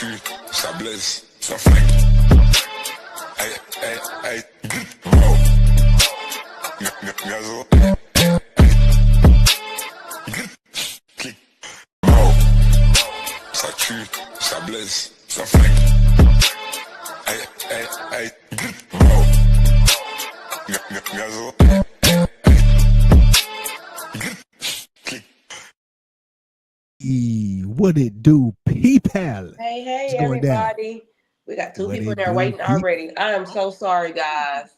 tue, ça blesse, ça flingue. Aïe, aïe, aïe, wow. Gazo. Clic. Wow. Ça tue, ça blesse, ça flingue. Aïe, aïe, aïe, wow. Gazo. What it do, people? Hey, everybody. We got two people in there waiting already. I am so sorry, guys.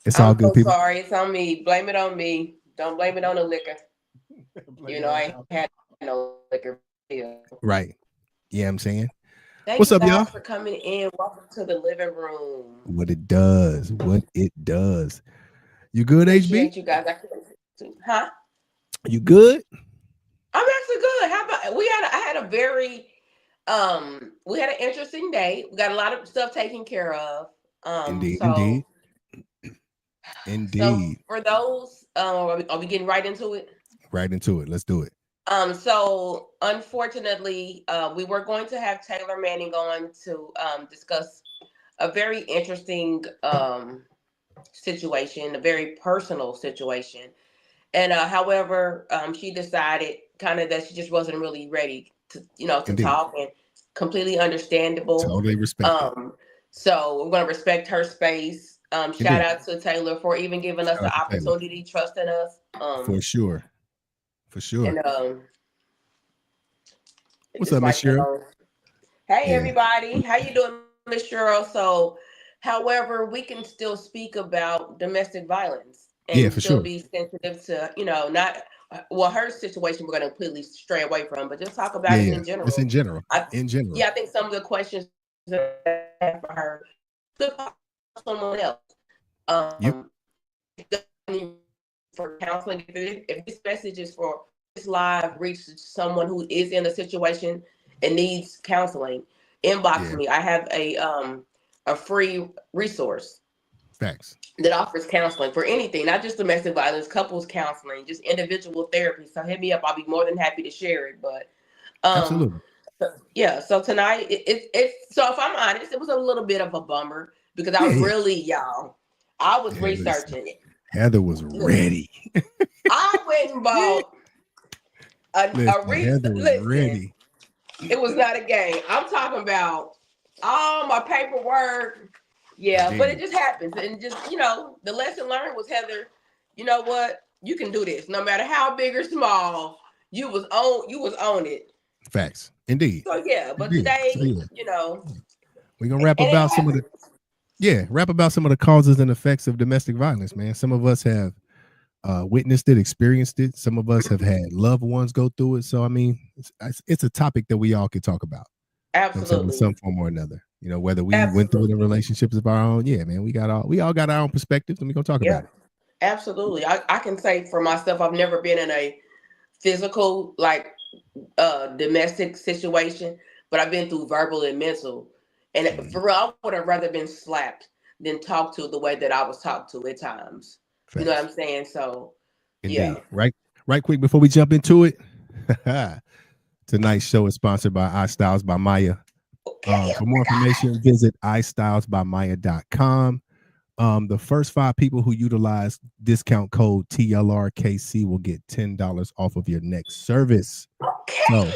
It's all good, people. Sorry. It's on me. Blame it on me. Don't blame it on the liquor. You know, I ain't had no liquor. Right. Yeah, I'm saying. What's up, y'all? For coming in. Welcome to the living room. What it does. You good, Appreciate HB? You guys. Huh? You good? I'm actually good. How about I had a very we had an interesting day. We got a lot of stuff taken care of. Indeed. So for those, are we getting right into it? Right into it. Let's do it. So unfortunately, we were going to have Taylor Manning on to discuss a very interesting situation, a very personal situation. And however, she decided kind of that she just wasn't really ready to, to talk, and completely understandable. Totally respect. So we're going to respect her space. Shout out to Taylor for even giving us the opportunity, trusting us. For sure. And what's up, Miss Cheryl? Hey, everybody. How you doing, Miss Cheryl? So, however, we can still speak about domestic violence. And still be sensitive to, not her situation we're going to completely stray away from, but just talk about it in general. Just in general. Yeah, I think some of the questions that I have for her could call someone else. For counseling, if this message is for this live reach someone who is in a situation and needs counseling, inbox me. I have a free resource. Facts. That offers counseling for anything, not just domestic violence, couples counseling, just individual therapy. So hit me up. I'll be more than happy to share it. But absolutely. So tonight, so if I'm honest, it was a little bit of a bummer because I was researching it. Heather was ready. I went and bought a research. Ready. It was not a game. I'm talking about all my paperwork. Yeah, but it just happens. And just, the lesson learned was, Heather, you know what? You can do this. No matter how big or small, you was on it. Facts. Indeed. So but today, we're gonna wrap about some of the causes and effects of domestic violence, man. Some of us have witnessed it, experienced it. Some of us have had loved ones go through it. So I mean, it's a topic that we all could talk about. Absolutely. In some form or another. Whether we went through it in relationships of our own, man, we all got our own perspectives, and we're gonna talk about it. Absolutely. I can say for myself, I've never been in a physical, domestic situation, but I've been through verbal and mental. And for real, I would have rather been slapped than talked to the way that I was talked to at times. Facts. You know what I'm saying? So, indeed. Right quick before we jump into it. Tonight's show is sponsored by iStyles by Maya. For more information, visit istylesbymaya.com. The first 5 people who utilize discount code TLRKC will get $10 off of your next service. So,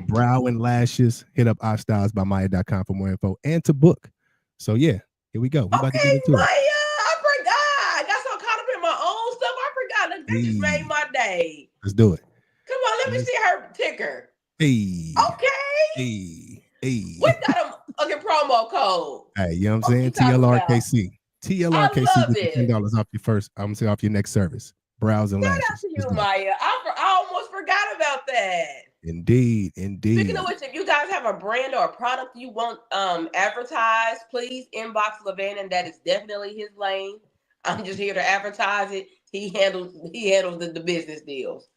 brow and lashes, hit up istylesbymaya.com for more info and to book. So, here we go. We're about to get into Maya, I forgot. I got so caught up in my own stuff. I forgot. Look, that just made my day. Let's do it. Come on, let me see her ticker. Hey. Okay. We got a promo code. Hey, you know what I'm saying? TLRKC. TLRKC gets $10 off your first. I'm gonna say off your next service. Brows and lashes. Shout out to you, Maya. I almost forgot about that. Indeed. Speaking of which, if you guys have a brand or a product you want advertised, please inbox LeVan, and that is definitely his lane. I'm just here to advertise it. He handles the business deals.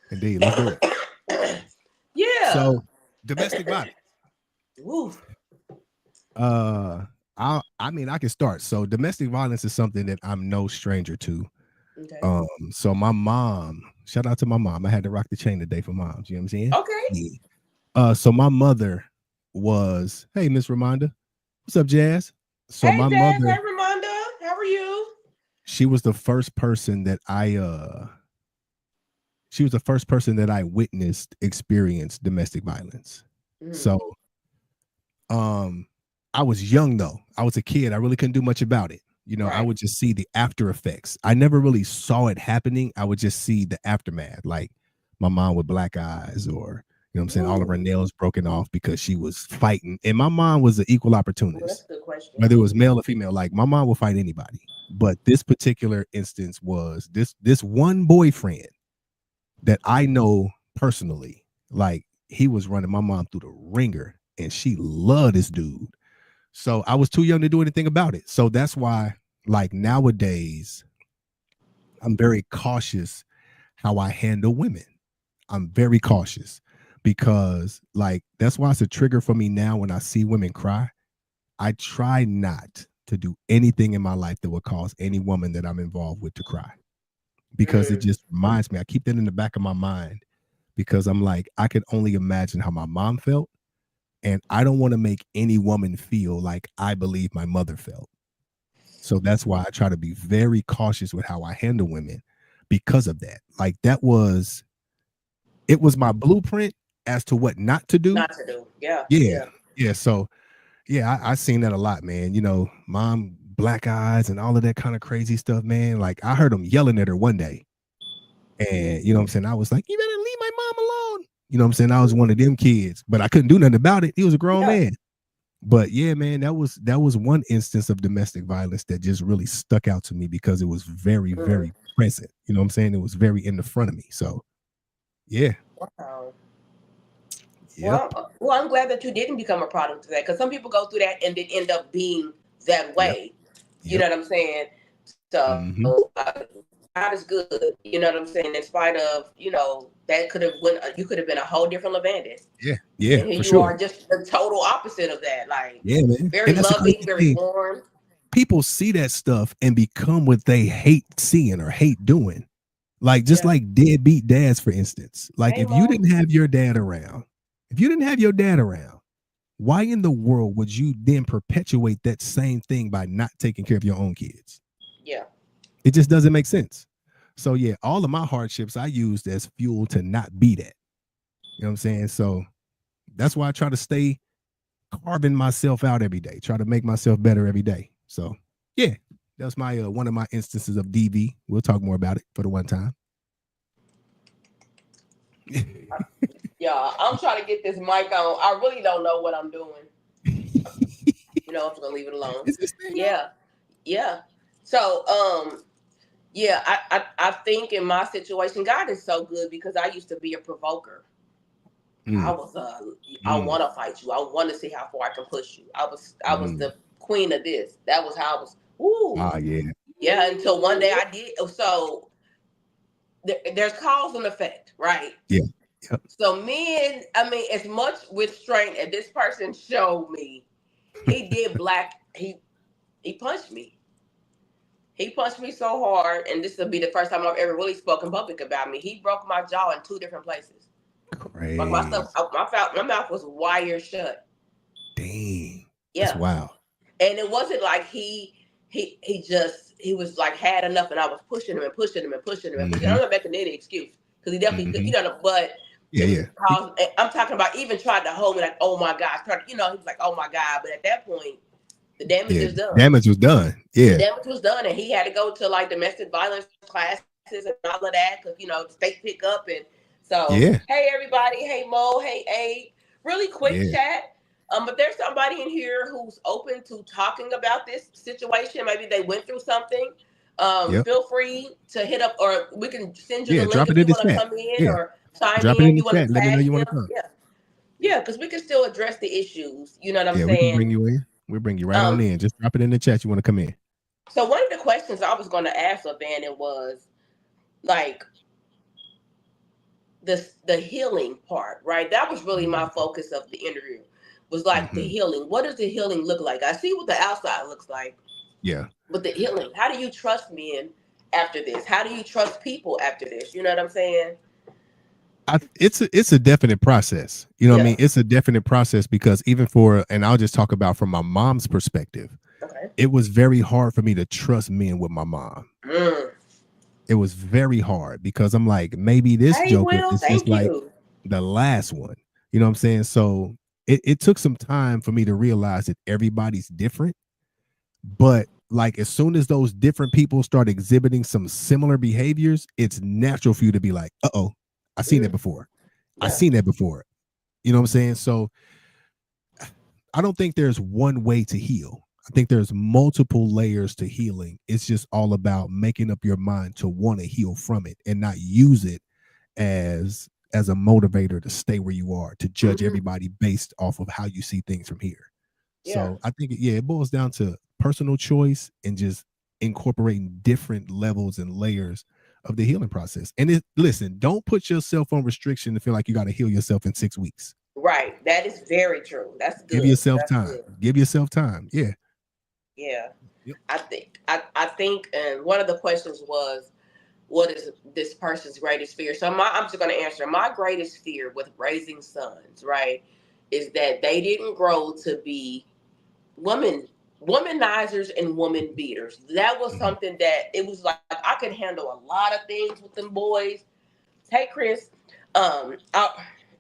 Indeed, let's do it. Yeah. So domestic violence. Woo. I can start. So domestic violence is something that I'm no stranger to. Okay. So my mom, shout out to my mom. I had to rock the chain today for moms. You know what I'm saying? Okay. Yeah. So my mother was, hey, Miss Ramonda, what's up, Jazz? So Hey my Jazz, hey mother, Ramonda, how are you? she was the first person that she was the first person that I witnessed experience domestic violence. Mm, So um I was young though. I was a kid. I really couldn't do much about it. I right. would just see the after effects. I never really saw it happening. I would just see the aftermath, like my mom with black eyes, or I'm saying, all of her Ooh, nails broken off because she was fighting. And my mom was an equal well, that's opportunist, a good question. whether it was male or female. Like my mom will fight anybody. But this particular instance was this one boyfriend that I know personally. Like he was running my mom through the ringer, and she loved this dude. So I was too young to do anything about it. So that's why, like nowadays, I'm very cautious how I handle women. I'm very cautious because, like, that's why it's a trigger for me now when I see women cry. I try not to do anything in my life that would cause any woman that I'm involved with to cry, because it Mm, just reminds me. I keep that in the back of my mind because I'm like, I could only imagine how my mom felt. And I don't want to make any woman feel like I believe my mother felt. So that's why I try to be very cautious with how I handle women because of that. Like it was my blueprint as to what not to do. not to do. Yeah, Yeah. yeah. Yeah. So yeah, I seen that a lot, man. Mom, black eyes and all of that kind of crazy stuff, man. Like I heard him yelling at her one day. And you know what I'm saying? I was like, you better leave my mom alone. You know what I'm saying? I was one of them kids, but I couldn't do nothing about it. He was a grown Yeah. man. But yeah, man, that was one instance of domestic violence that just really stuck out to me because it was very, Mm, very present. You know what I'm saying? It was very in the front of me. So yeah, wow. yep, Well, I'm glad that you didn't become a product of that, because some people go through that and then end up being that yep, way. You yep. know what I'm saying? So Mm-hmm. God is good. You know what I'm saying? In spite of, that could have went. You could have been a whole different Levandis, Yeah, yeah, and here for you sure. are, just the total opposite of that. Like Yeah, man. very And that's the loving, crazy very thing. warm. People see that stuff and become what they hate seeing or hate doing. Like just Yeah. like deadbeat dads, for instance. Like Hey, if you Mo. didn't have your dad around, if you didn't have your dad around, why in the world would you then perpetuate that same thing by not taking care of your own kids? Yeah. It just doesn't make sense. So yeah, all of my hardships I used as fuel to not be that. You know what I'm saying? So that's why I try to stay carving myself out every day, try to make myself better every day. So yeah, that's my one of my instances of DV. We'll talk more about it for the one time. Yeah. I'm trying to get this mic on. I really don't know what I'm doing. I'm just gonna leave it alone. Is this thing on? Yeah. Yeah. So, yeah, I think in my situation, God is so good, because I used to be a provoker. I Mm, was I mm, want to fight you. I want to see how far I can push you. I was mm. the queen of this. That was how I was. Ooh, Ah, yeah. yeah. Until one day I did. So there's cause and effect, right? Yeah. Yep. So men, I mean, as much restraint as this person showed me, he did black. He punched me. He punched me so hard, and this will be the first time I've ever really spoken public about me. He broke my jaw in two different places. Like my Crazy. stuff, my mouth was wired shut. Dang. That's Yeah, wild. and it wasn't like he was like had enough, and I was pushing him and pushing him and pushing him and pushing. I'm Mm-hmm. not making any excuse, because he definitely could, Mm-hmm. but Yeah, it was yeah. cause. I'm talking about, even tried to hold me like, oh my God, he was like, oh my God, but at that point, the damage Yeah. is done. Damage was done. The Yeah. damage was done, and he had to go to like domestic violence classes and all of that, because the state pick up. And so, Yeah. hey everybody, hey Mo, hey Abe, really quick Yeah. chat. But there's somebody in here who's open to talking about this situation. Maybe they went through something. Yep. Feel free to hit up, or we can send you the Yeah. link Drop it if in you the want to chat. come in Yeah. or chime Drop it in in. the You want chat. to Let me know tag you want him? to come. Yeah, yeah, because we can still address the issues. You know what I'm Yeah, we can saying? bring you in. We'll bring you right on Um, in. Just drop it in the chat. You want to come in. so one of the questions I was going to ask Evander was, like, the healing part, right? That was really my Mm-hmm. focus of the interview. Was like the Mm-hmm. healing. What does the healing look like? I see what the outside looks like, Yeah. but the healing. How do you trust men after this? How do you trust people after this? You know what I'm saying? It's a definite process. You know what I Yeah. mean? It's a definite process because even for, and I'll just talk about from my mom's perspective, Okay. it was very hard for me to trust men with my mom. Mm. It was very hard because I'm like, maybe this Hey, joker Will, is just thank like you. the last one. You know what I'm saying? So it took some time for me to realize that everybody's different. But like as soon as those different people start exhibiting some similar behaviors, it's natural for you to be like, uh-oh, I seen that Mm. before. I Yeah. seen that before. You know what I'm saying? So I don't think there's one way to heal. I think there's multiple layers to healing. It's just all about making up your mind to want to heal from it and not use it as a motivator to stay where you are, to judge Hmm. everybody based off of how you see things from here. Yeah. So I think yeah, it boils down to personal choice and just incorporating different levels and layers of the healing process. And listen, don't put yourself on restriction to feel like you got to heal yourself in 6 weeks. Right. That is very true. That's Give good. yourself That's time. good. Give yourself time. Yeah. Yeah. Yep. I think and one of the questions was what is this person's greatest fear? So I'm just gonna answer my greatest fear with raising sons, right? Is that they didn't grow to be women womanizers and woman beaters. That was Mhm. something that it was like I could handle a lot of things with them boys. Hey Chris,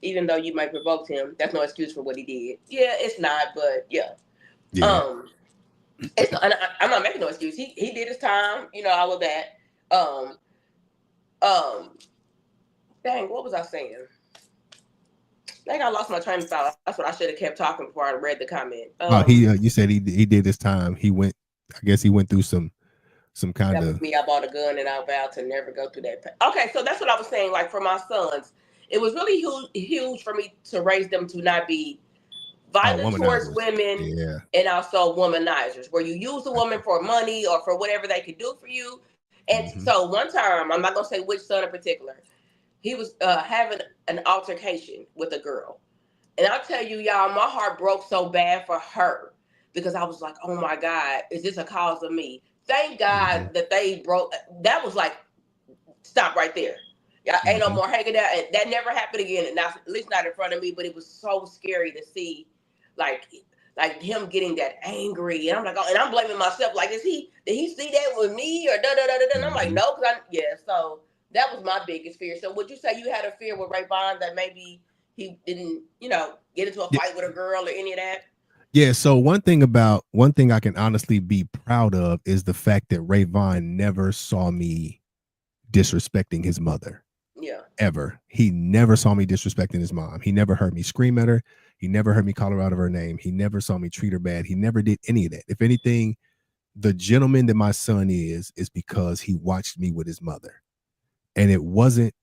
even though you might provoke him, that's no excuse for what he did. Yeah, it's not, but yeah. Yeah. Um, it's not, and I'm not making no excuse. He did his time, all of that. Um, um, dang, what was I saying? Dang, I lost my train of thought. That's what I should have kept talking before I read the comment. He you said he did his time. He went. I guess he went through some kind That was of. me. I bought a gun and I vowed to never go through that. Okay, so that's what I was saying. Like for my sons, it was really huge for me to raise them to not be Oh, violent towards womanizers. women Yeah. and also womanizers, where you use a woman for money or for whatever they could do for you. And Hmm. so one time, I'm not gonna say which son in particular, he was having an altercation with a girl. And I'll tell you, y'all, my heart broke so bad for her because I was like, oh my God, is this a cause of me? Thank Hmm. God that they broke. That was like, stop right there. Yeah, ain't no Hmm. more hanging out. And that never happened again. And not, at least not in front of me, but it was so scary to see like like him getting that angry. And I'm like, oh, and I'm blaming myself. Like, did he see that with me or da da da da da? And I'm like, Hmm. no, because yeah. So that was my biggest fear. So would you say you had a fear with Ray Bond that maybe he didn't, get into a Yeah. fight with a girl or any of that? Yeah. So one thing I can honestly be proud of is the fact that Ray Vaughn never saw me disrespecting his mother. Yeah. Ever. He never saw me disrespecting his mom. He never heard me scream at her. He never heard me call her out of her name. He never saw me treat her bad. He never did any of that. If anything, the gentleman that my son is because he watched me with his mother. And it wasn't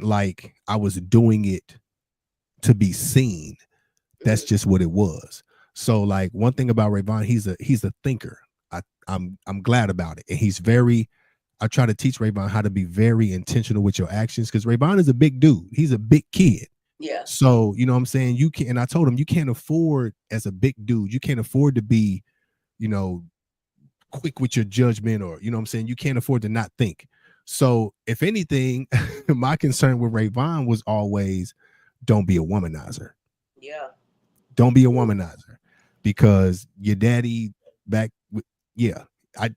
like I was doing it to be seen. That's Mm-hmm. just what it was. So like one thing about Rayvon, he's a thinker. I'm glad about it. And he's very I try to teach Rayvon how to be very intentional with your actions because Rayvon is a big dude. He's a big kid. Yeah. So, you know what I'm saying? You can, and I told him you can't afford as a big dude, you can't afford to be, you know, quick with your judgment or, you know what I'm saying? You can't afford to not think. So, if anything, my concern with Rayvon was always don't be a womanizer. Yeah. Don't be a Ooh. womanizer because your daddy back, yeah,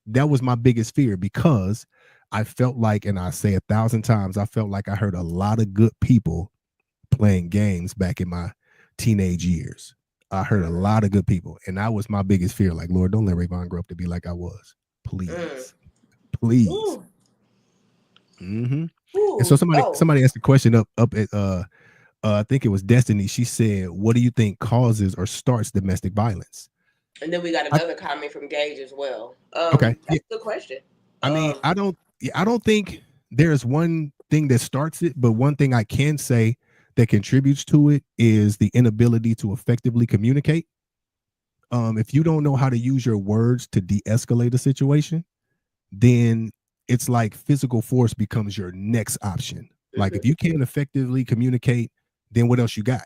that was my biggest fear because I felt like, and I say 1,000 times, I felt like I heard a lot of good people playing games back in my teenage years. I heard a Mm. lot of good people, and that was my biggest fear. Like, Lord, don't let Rayvon grow up to be like I was, Mm. please, please. Ooh. Hmm. And so Ooh. somebody Oh. somebody asked a question up at I think it was Destiny. She said, "What do you think causes or starts domestic violence?" And then we got I, another comment from Gage as well. okay, yeah. That's a good question. I mean, Um, I don't think there's one thing that starts it, but one thing I can say that contributes to it is the inability to effectively communicate. If you don't know how to use your words to de-escalate a situation, then it's like physical force becomes your next option. Like if mhm. you can't effectively communicate, then what else you got?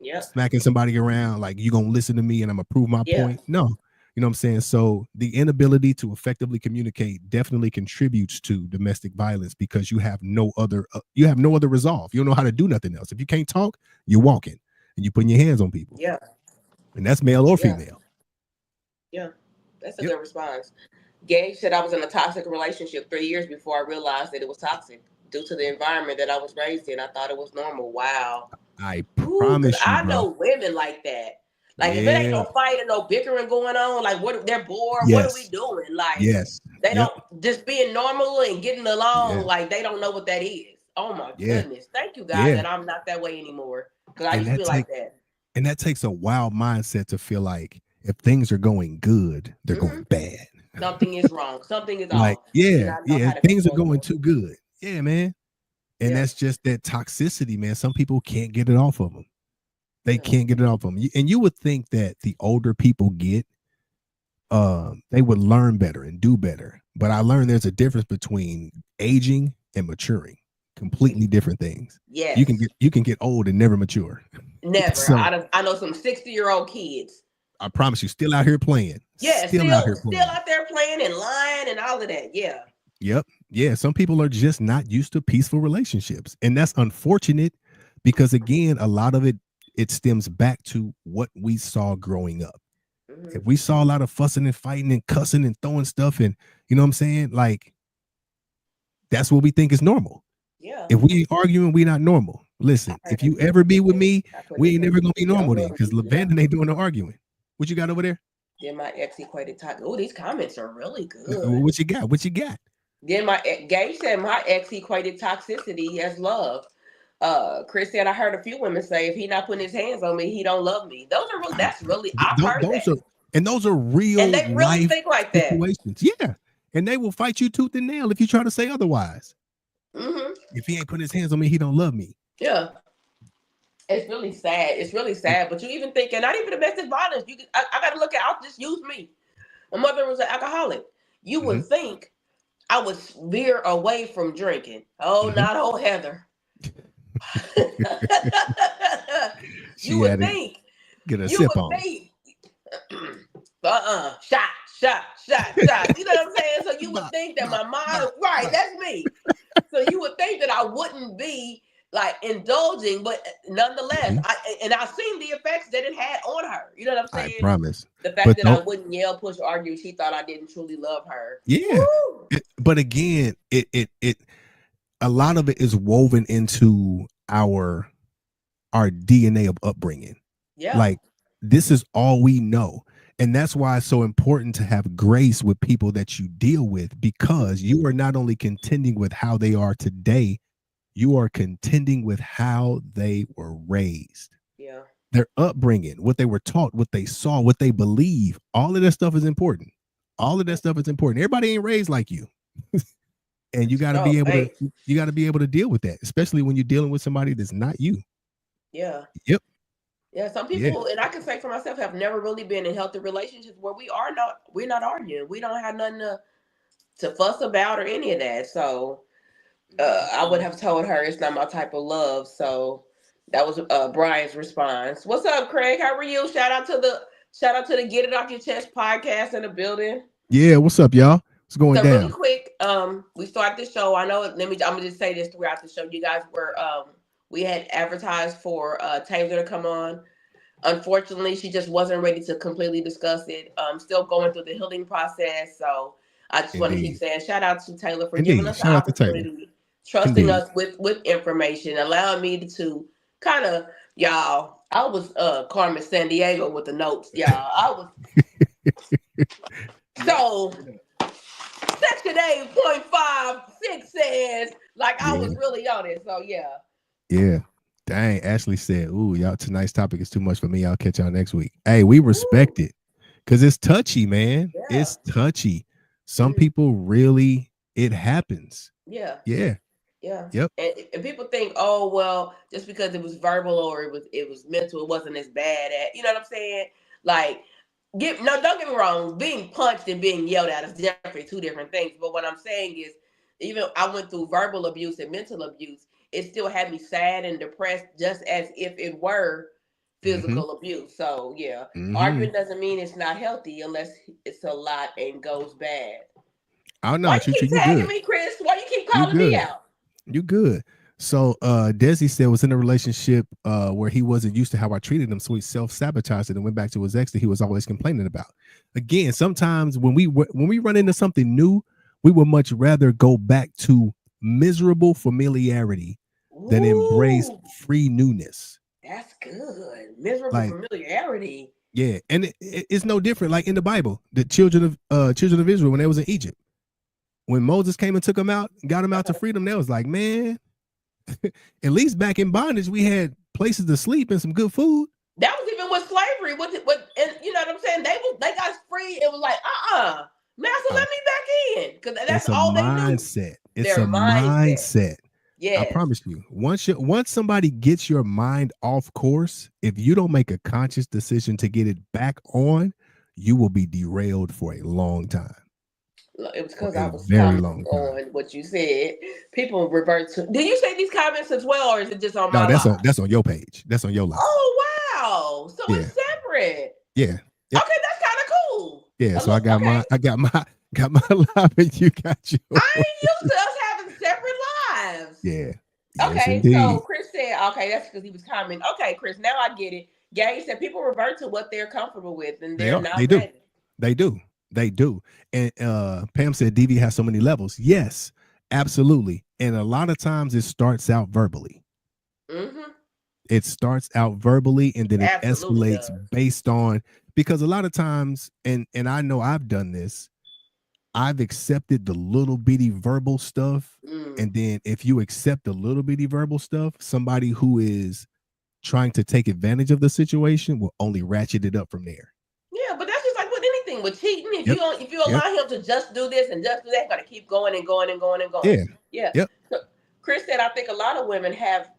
Yep. Smacking somebody around, like you gonna listen to me and I'm gonna prove my Yeah. point? No, You know what I'm saying? So the inability to effectively communicate definitely contributes to domestic violence because you have no other resolve. You don't know how to do nothing else. If you can't talk, you're walking and you're putting your hands on people. Yeah. And that's male or Yeah. female. Yeah. That's a Yep. good response. Gage said I was in a toxic relationship 3 years before I realized that it was toxic due to the environment that I was raised in. I thought it was normal. Wow. I Ooh, because promise you, I bro. know women like that. Like if it ain't Yeah. no fight and no bickering going on, like what they're bored, what are we Yes. doing? Like Yes. they Yep. don't just being normal and getting Yeah. along, like they don't know what that is. Oh my Yeah. goodness. Thank you God Yeah. that I'm not that way anymore. Because I And used to that be like take that. and that takes a wild mindset to feel like if things are going good, they're Hmm. going bad. Something is wrong. Something is Like, off. Do yeah, not know yeah, how to things are control going emotions. too good. Yeah, man. And Yeah. that's just that toxicity, man. Some people can't get it off of them. They Yeah. can't get it off them. And you would think that the older people get, they would learn better and do better. But I learned there's a difference between aging and maturing. Completely different things. Yes. You can get old and never mature. Never. So I know some 60-year-old kids. I promise you, still out here playing. Yeah, Still out here still playing. out there playing and lying and all of that. Yeah. Yep. Yeah. Some people are just not used to peaceful relationships. And that's unfortunate because again, a lot of it stems back to what we saw growing up. Hmm. If we saw a lot of fussing and fighting and cussing and throwing stuff and you know what I'm saying? Like that's what we think is normal. Yeah. If we ain't arguing, we not normal. I Listen, heard if that you ever be with me, I put we his ain't hands never gonna be if you don't normal then love because me. Yeah. Lavanda ain't doing no arguing. What you got over there? Then my ex equated toxic. Oh, these comments are really good. What you got? What you got? Then Gage said my ex equated toxicity as love. Chris said I heard a few women say if he not putting his hands on me, he don't love me. Those are really that's really I've heard Those that. are those are And real they really life think like that. situations. Yeah. And they will fight you tooth and nail if you try to say otherwise. Hmm. If he ain't putting his hands on me, he don't love me. Yeah. It's really sad. It's really sad. But you even think, and not even domestic violence. I got to look at. I'll just use me. My mother was an alcoholic. You Mm-hmm. would think I would veer away from drinking. Oh, Mm-hmm. not old Heather. You She would had to think. get a You sip would on. think. Shot, shot, shot, shot. You know what I'm saying? So you would Bop, think that bop, my mind, bop, right? bop. That's me. So you would think that I wouldn't be like indulging, but nonetheless, Mhm. I've seen the effects that it had on her. You know what I'm I saying? promise. The fact But that I don't wouldn't yell, push, argue, she thought I didn't truly love her. yeah. Woo! But again, it a lot of it is woven into our DNA of upbringing. Yeah. Like this is all we know. And that's why it's so important to have grace with people that you deal with because you are not only contending with how they are today, you are contending with how they were raised. Yeah. Their upbringing, what they were taught, what they saw, what they believe. All of that stuff is important. All of that stuff is important. Everybody ain't raised like you. And you got to No, be able to hey. you got to be able to deal with that, especially when you're dealing with somebody that's not you. Yeah. Yep. Yeah. Some Yeah. people, and I can say for myself, have never really been in healthy relationships where we're not arguing. We don't have nothing to fuss about or any of that. So I would have told her it's not my type of love. So that was Brian's response. What's up, Craig? How are you? Shout out to the Get It Off Your Chest podcast in the building. Yeah. What's up, y'all? What's going So really down? quick, we start this show. I know. I'm gonna just say this throughout the show. You guys were we had advertised for Taylor to come on. Unfortunately, she just wasn't ready to completely discuss it. Still going through the healing process. So I just want to keep Indeed. saying shout out to Taylor for giving Indeed. us the Shout out to Taylor. opportunity, trusting Indeed. us with information, allowing me to kind of y'all. I was Carmen San Diego with the notes, y'all. I was so Section 8.56 says like I was Yeah. really on it. So yeah. Yeah. Dang. Ashley said, "Ooh, y'all, tonight's topic is too much for me. I'll catch y'all next week." Hey, we respect Woo. it because it's touchy, man. Yeah. It's touchy. Some Mm. people really, it happens. Yeah. Yeah. Yeah. Yep. And people think, oh well, just because it was verbal or it was mental, it wasn't as bad at you know what I'm saying? Like don't get me wrong, being punched and being yelled at is definitely two different things. But what I'm saying is even I went through verbal abuse and mental abuse, it still had me sad and depressed just as if it were physical abuse. So yeah, Mm-hmm. arguing doesn't mean it's not healthy unless it's a lot and goes bad. Oh Why no, you Chuchu, keep you tagging good. me, Chris? Why you keep You calling me good. out? You good. So Desi said was in a relationship where he wasn't used to how I treated him, so he self-sabotaged it and went back to his ex that he was always complaining about. Again, sometimes when we run into something new, we would much rather go back to miserable familiarity than embrace Ooh, free newness. that's good. Miserable Like, familiarity. yeah, and it's no different. Like in the Bible, the children of Israel when they was in Egypt, when Moses came and took them out, got them out to freedom, they was like, man, at least back in bondage, we had places to sleep and some good food. That was even with slavery. And you know what I'm saying? They got free. It was like, master, Uh, let me back in. Because that's it's a all they knew. mindset. It's Their a mindset. mindset. I Yes. promise you. Once somebody gets your mind off course, if you don't make a conscious decision to get it back on, you will be derailed for a long time. It was For because I a was very commenting long time. on what you said. People revert to. Did you say these comments as well, or is it just on No, my that's live? on your page. That's on your live. Oh wow! So Yeah. it's separate. Yeah. Yep. Okay, that's kind of cool. Yeah. So I Look, got okay. my live and you got yours. I ain't used to us having separate lives. Yeah. Yes, Okay, so indeed. Chris said, okay, that's because he was commenting. Okay, Chris, now I get it. Gay said people revert to what they're comfortable with, and They they're are. They not do. ready. They do. They do. And Pam said DV has so many levels. Yes, absolutely. And a lot of times it starts out verbally. Mm-hmm. It starts out verbally and then it Absolutely escalates does. based on because a lot of times, and I know I've done this, I've accepted the little bitty verbal stuff. Mm. And then if you accept the little bitty verbal stuff, somebody who is trying to take advantage of the situation will only ratchet it up from there. Yeah, but that's just like with anything with cheating. Yep. If you Yep. allow him to just do this and just do that, gotta keep going and going and going and going. Yeah. Yeah. Yep. So Chris said, I think a lot of women have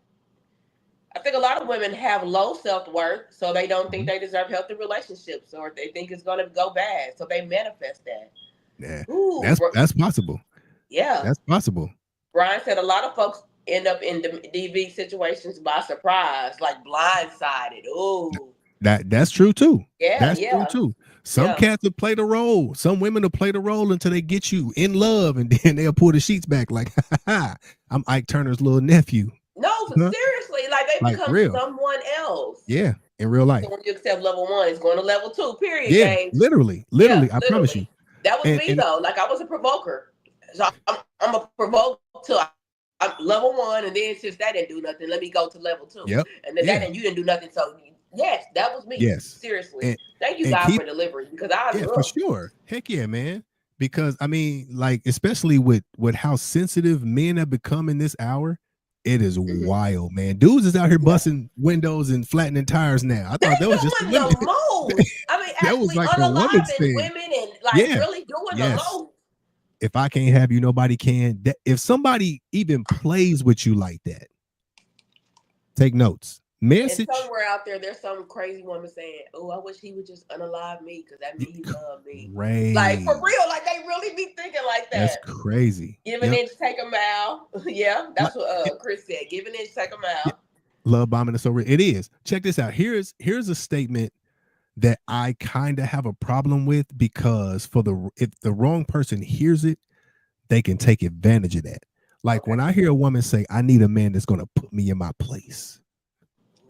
low self worth, so they don't think Mhm. they deserve healthy relationships, or they think it's gonna go bad, so they manifest that. Yeah. Ooh, That's possible. yeah. That's possible. Brian said a lot of folks end up in the DV situations by surprise, like blindsided. Ooh, That's true too. yeah, That's true yeah, too. Some yeah. cats will play the role. Some women will play the role until they get you in love, and then they'll pull the sheets back like, ha, ha, ha, I'm Ike Turner's little nephew. No, Huh? seriously, like they Like become real. someone else. Yeah, in real So life. when you accept level one, it's going to level two. Period, Yeah, gang. literally, Yeah, literally. I promise you. literally. That was me And though. Like I was a provoker. So I'm a provoke till I'm level one, and then since that didn't do nothing, let me go to level two, yep, and then that yeah, didn't you didn't do nothing. So yes, that was me. yes, Seriously, and thank you and God keep for delivery because I yeah for sure. Heck yeah, man. Because I mean, like especially with how sensitive men have become in this hour, it is mhm. wild, man. Dudes is out here Yeah. busting windows and flattening tires now. I They thought that was just a doing women. the most. I mean, That was actually like a woman's unaliving thing. women and like Yeah. really doing the Yes. most. If I can't have you, nobody can. If somebody even plays with you like that, take notes. And Message. somewhere out there, there's some crazy woman saying, "Oh, I wish he would just unalive me because that means he loved me." Like for Crazy. real, like they really be thinking like That's that. crazy. Give an Yep. inch, take a mile. Yeah, Like, that's what Chris said. Give an inch, take a yeah, mile. love bombing is so real. It is. Check this out. Here's a statement that I kind of have a problem with because if the wrong person hears it, they can take advantage of that. Like Okay. when I hear a woman say, "I need a man that's going to put me in my place,"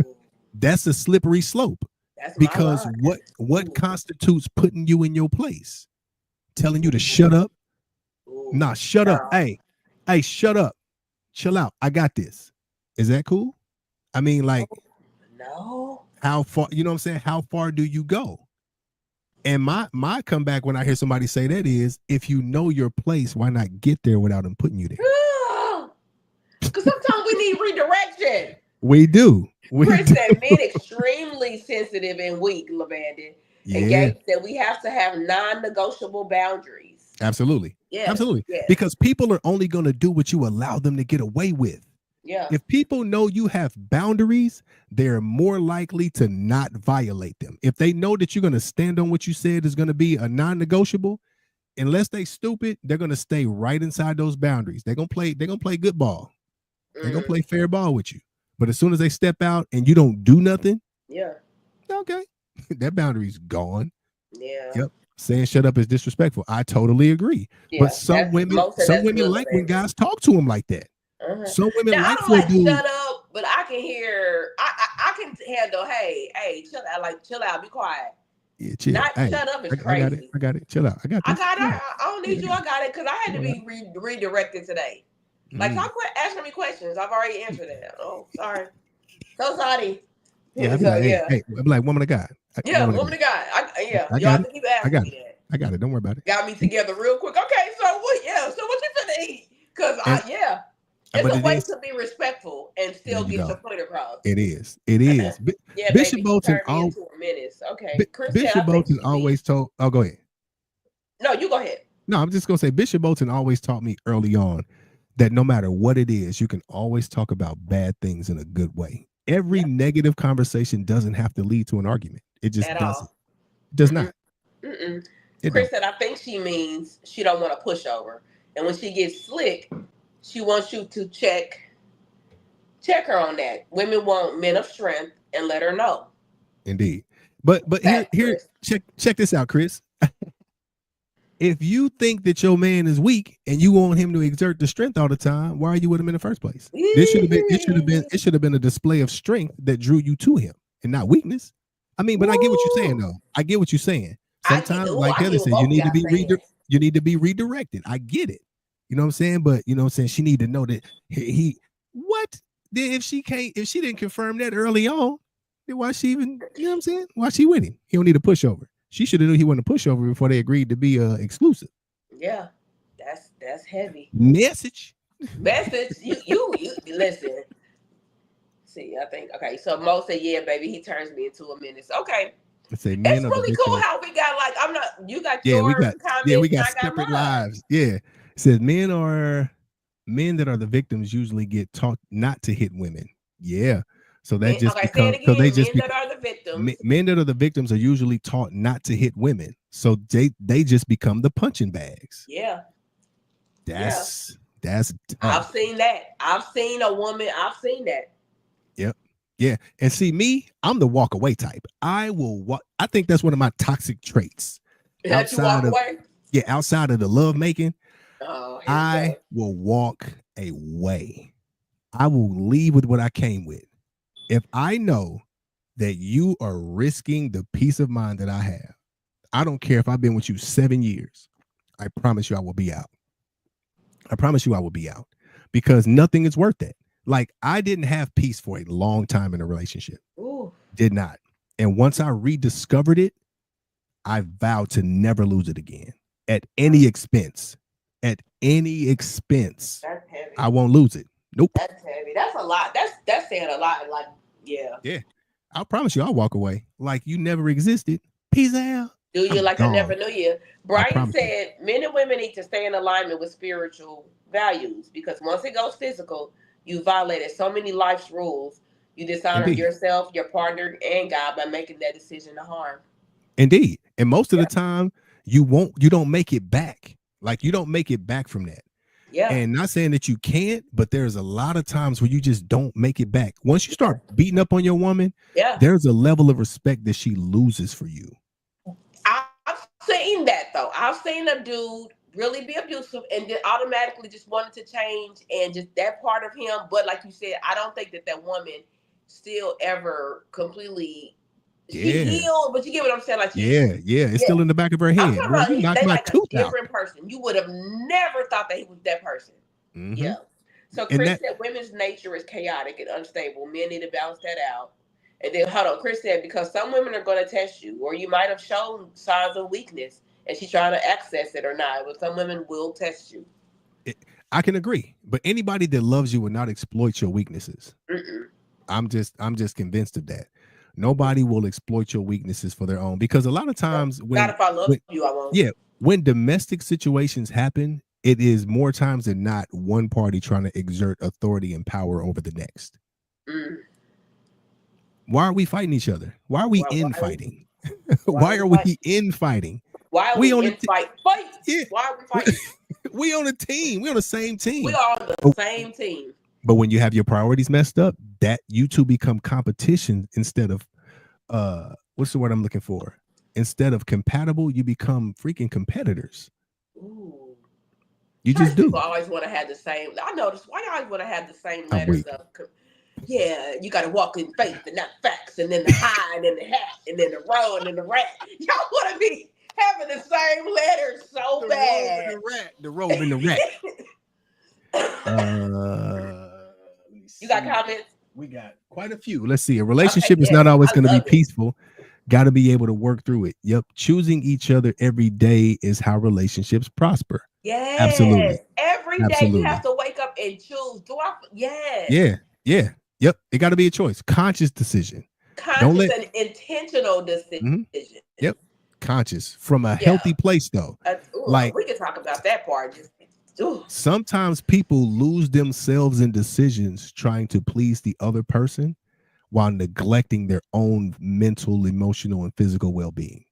Ooh, that's a slippery slope that's my because line. what Ooh, constitutes putting you in your place? Telling you to shut up? ooh, Nah, shut up. no, Hey, shut up. Chill out. I got this. Is that cool? I mean, like, no. how far? You know what I'm saying? How far do you go? And my comeback when I hear somebody say that is, if you know your place, why not get there without them putting you there? Because sometimes we need redirection. We do. We Chris do. said men extremely sensitive and weak, Lavandin. And Yeah, Gabe said we have to have non-negotiable boundaries. absolutely. Yes, Absolutely. yes, Because people are only going to do what you allow them to get away with. yeah. If people know you have boundaries, they're more likely to not violate them. If they know that you're going to stand on what you said is going to be a non-negotiable, unless they stupid, they're going to stay right inside those boundaries. They're going to play good ball. They're going to Mm, play fair ball with you. But as soon as they step out and you don't do nothing, yeah. Okay. That boundary's gone. Yeah. Yep. Saying shut up is disrespectful. I totally agree. Yeah. But some women That's like when good. guys talk to them like that. Uh-huh. Some women Now, like I don't for a like dude. shut up, but I can hear. I can handle. Hey, chill out. Like chill out. Be quiet. Yeah, chill. Not Hey, shut up is I got it. crazy. I got it. Chill out. I got I this. got it. Yeah. I don't need you. I got it because I had to be redirected today. Like, stop asking me questions. I've already answered that. Oh, sorry. So sorry. Yeah, I'd be like, hey, I'd be like, woman of God. Woman of God. I Y'all got have it. to keep asking me that. I got it. Don't worry about it. Got me together real quick. Okay, so what? Yeah, so what you finna eat? Because it's a way to be respectful and still get your point across. It is. It is. Yeah, Bishop baby, Bolton turned me into a menace. Okay, Chris Bishop Bolton always told. Oh, go ahead. No, you go ahead. No, I'm just gonna say Bishop Bolton always taught me early on that no matter what it is, you can always talk about bad things in a good way. Every negative conversation doesn't have to lead to an argument. It just doesn't. It does not. Chris said, I think she means she don't want to push over. And when she gets slick, she wants you to check her on that. Women want men of strength and let her know. Indeed. But here check this out, Chris. If you think that your man is weak and you want him to exert the strength all the time, why are you with him in the first place? It should have been a display of strength that drew you to him and not weakness. I mean, but I get what you're saying though. I get what you're saying. Sometimes, like Heather said, you need to be redirected. I get it. You know what I'm saying? But you know what I'm saying? She need to know that he what? Then if she didn't confirm that early on, then why she even, you know what I'm saying? Why she with him? He don't need a pushover. She should have knew he wasn't a pushover before they agreed to be exclusive. Yeah, that's heavy. Message. You listen. See, I think okay. So Mo said, "Yeah, baby, he turns me into a menace." Okay, it's really cool how we got like I'm not. You got your comments. We got separate lives. Yeah, it says men that are the victims usually get taught not to hit women. Yeah. So that just becomes so they just men that are the victims. Men that are the victims are usually taught not to hit women. So they just become the punching bags. Yeah. That's tough. I've seen that. I've seen that. Yep. Yeah. And see me, I'm the walk away type. I think that's one of my toxic traits. Outside of the love making, I will walk away. I will leave with what I came with. If I know that you are risking the peace of mind that I have, I don't care if I've been with you 7 years. I promise you I will be out. I promise you I will be out because nothing is worth it. Like I didn't have peace for a long time in a relationship. Ooh. Did not. And once I rediscovered it, I vowed to never lose it again at any expense. At any expense. That's heavy. I won't lose it. Nope. That's heavy. That's a lot. That's saying a lot. Like, yeah. Yeah. I promise you I'll walk away. Like you never existed. Peace out. Do you like gone. I never knew you? Brian said men and women need to stay in alignment with spiritual values because once it goes physical, you violated so many life's rules. You dishonor yourself, your partner, and God by making that decision to harm. Indeed. And most of the time, you don't make it back. Like you don't make it back from that. Yeah. And not saying that you can't, but there's a lot of times where you just don't make it back. Once you start beating up on your woman, there's a level of respect that she loses for you. I've seen that though. I've seen a dude really be abusive and then automatically just wanted to change and just that part of him. But like you said, I don't think that woman still ever completely she healed, but you get what I'm saying? Like it's still in the back of her head. Bro, you knocked my tooth out. Different person. You would have never thought that he was that person. Mm-hmm. Yeah. So Chris said women's nature is chaotic and unstable. Men need to balance that out. And then hold on, Chris said because some women are going to test you, or you might have shown signs of weakness, and she's trying to access it or not. But some women will test you. I can agree, but anybody that loves you will not exploit your weaknesses. Mm-mm. I'm just convinced of that. Nobody will exploit your weaknesses for their own because a lot of times when if I love you, I won't. Yeah, when domestic situations happen, it is more times than not one party trying to exert authority and power over the next. Mm. Why are we fighting each other? Why are we fighting? Why are we in fighting? Why are we in fight? Fight! Yeah. Why are we fighting? We on a team. We on the same team. We are on the same team. But when you have your priorities messed up, that you two become competition instead of what's the word I'm looking for? Instead of compatible, you become freaking competitors. Ooh. You just Church do. people always want to have the same. I noticed why you always want to have the same I'm letters weak. of. Yeah, you got to walk in faith and not facts, and then the high, and then the hat, and then the row, and then the rat. Y'all want to be having the same letters so The robe and bad. the rat. The robe and the rat. Let me You got see. comments? We got quite a few. Let's see. A Okay, relationship is not yes, always I going to be love it. peaceful. Got to be able to work through it. Yep. Choosing each other every day is how relationships prosper. Yes, Absolutely. every day you Absolutely. have to wake up and choose. Do I? Yes, Yeah. Yeah. Yep. It got to be a choice. Conscious decision. Don't conscious let. and intentional decision. Mhm. Yep. Conscious from a Yeah, healthy place, though. Like we can talk about that part. Ooh. sometimes people lose themselves in decisions trying to please the other person while neglecting their own mental, emotional, and physical well-being.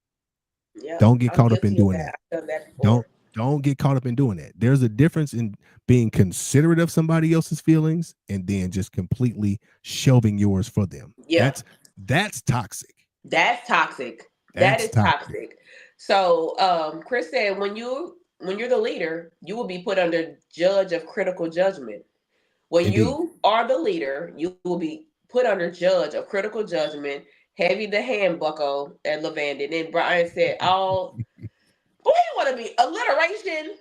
Yeah, Don't get I'm caught up in guilty of doing that. that. I've done that Don't before. don't get caught up in doing that. There's a difference in being considerate of somebody else's feelings and then just completely shelving yours for them. Yeah, That's toxic. that's toxic. That That's is toxic. toxic. So, Chris said, when you're the leader, you will be put under judge of critical judgment. When Indeed. you are the leader, you will be put under judge of critical judgment. Heavy the hand buckle at Levan. And then Brian said, "All boy, you want to be alliteration.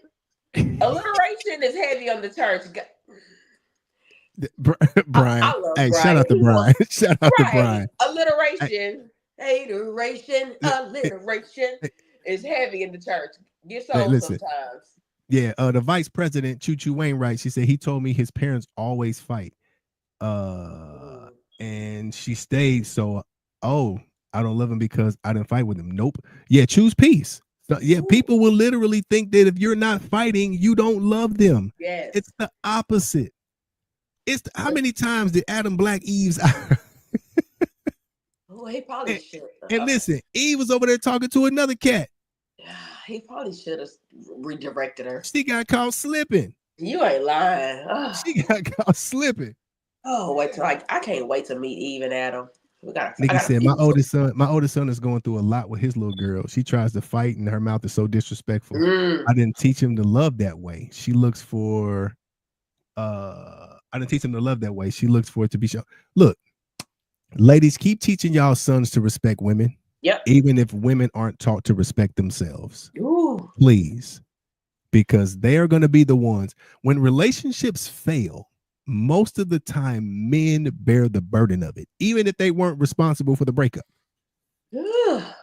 Alliteration is heavy on the church. Brian. I love Hey, shout Brian. out to He wants Brian. Shout out to right Brian. Hey, alliteration, hateration, hey, alliteration hey, is heavy in the church. Gets hey, old listen. sometimes. Yeah, the vice president, Choo Choo Wainwright, she said he told me his parents always fight. Uh, Ooh. and she stayed. So, oh, I don't love him because I didn't fight with him. Nope. Yeah, choose peace. So, yeah, Ooh. people will literally think that if you're not fighting, you don't love them. It's Yes. the opposite. How many times did Adam Black Eve's Oh, he probably and, should. and listen, Eve was over there talking to another cat. He probably should have redirected her. She got caught slipping. You ain't lying. She got caught slipping. Oh, wait till I can't wait to meet Eve and Adam. I Nikki got a said, few. my oldest son is going through a lot with his little girl. She tries to fight and her mouth is so disrespectful. Mm, I didn't teach him to love that way. She looks for I didn't teach him to love that way. She looks for it to be shown. Look, ladies, keep teaching y'all sons to respect women, yep. even if women aren't taught to respect themselves. Ooh. Please. Because they are going to be the ones when relationships fail. Most of the time, men bear the burden of it, even if they weren't responsible for the breakup. Let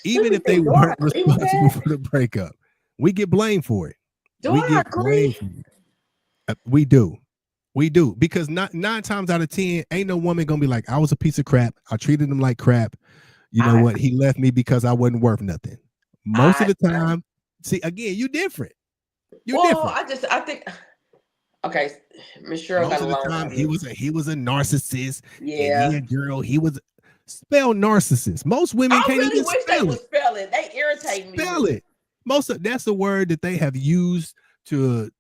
Even me if they think. Do I weren't agree with responsible that? for the breakup, we get blamed for it. Do We I get blamed agree? for it. We do. We do. Because not 9 times out of 10, ain't no woman gonna be like, I was a piece of crap. I treated him like crap. You know I what? He left me because I wasn't worth nothing. Most of I the time, see, again, you different. You're well, different. I think okay, Miss Cheryl got Most a of the line time, on me. he was a narcissist. And Yeah. yeah, girl, he was spell narcissist. Most women I can't really even wish they spell would it. spell it. They irritate me Spell with it. it. That's a word that they have used to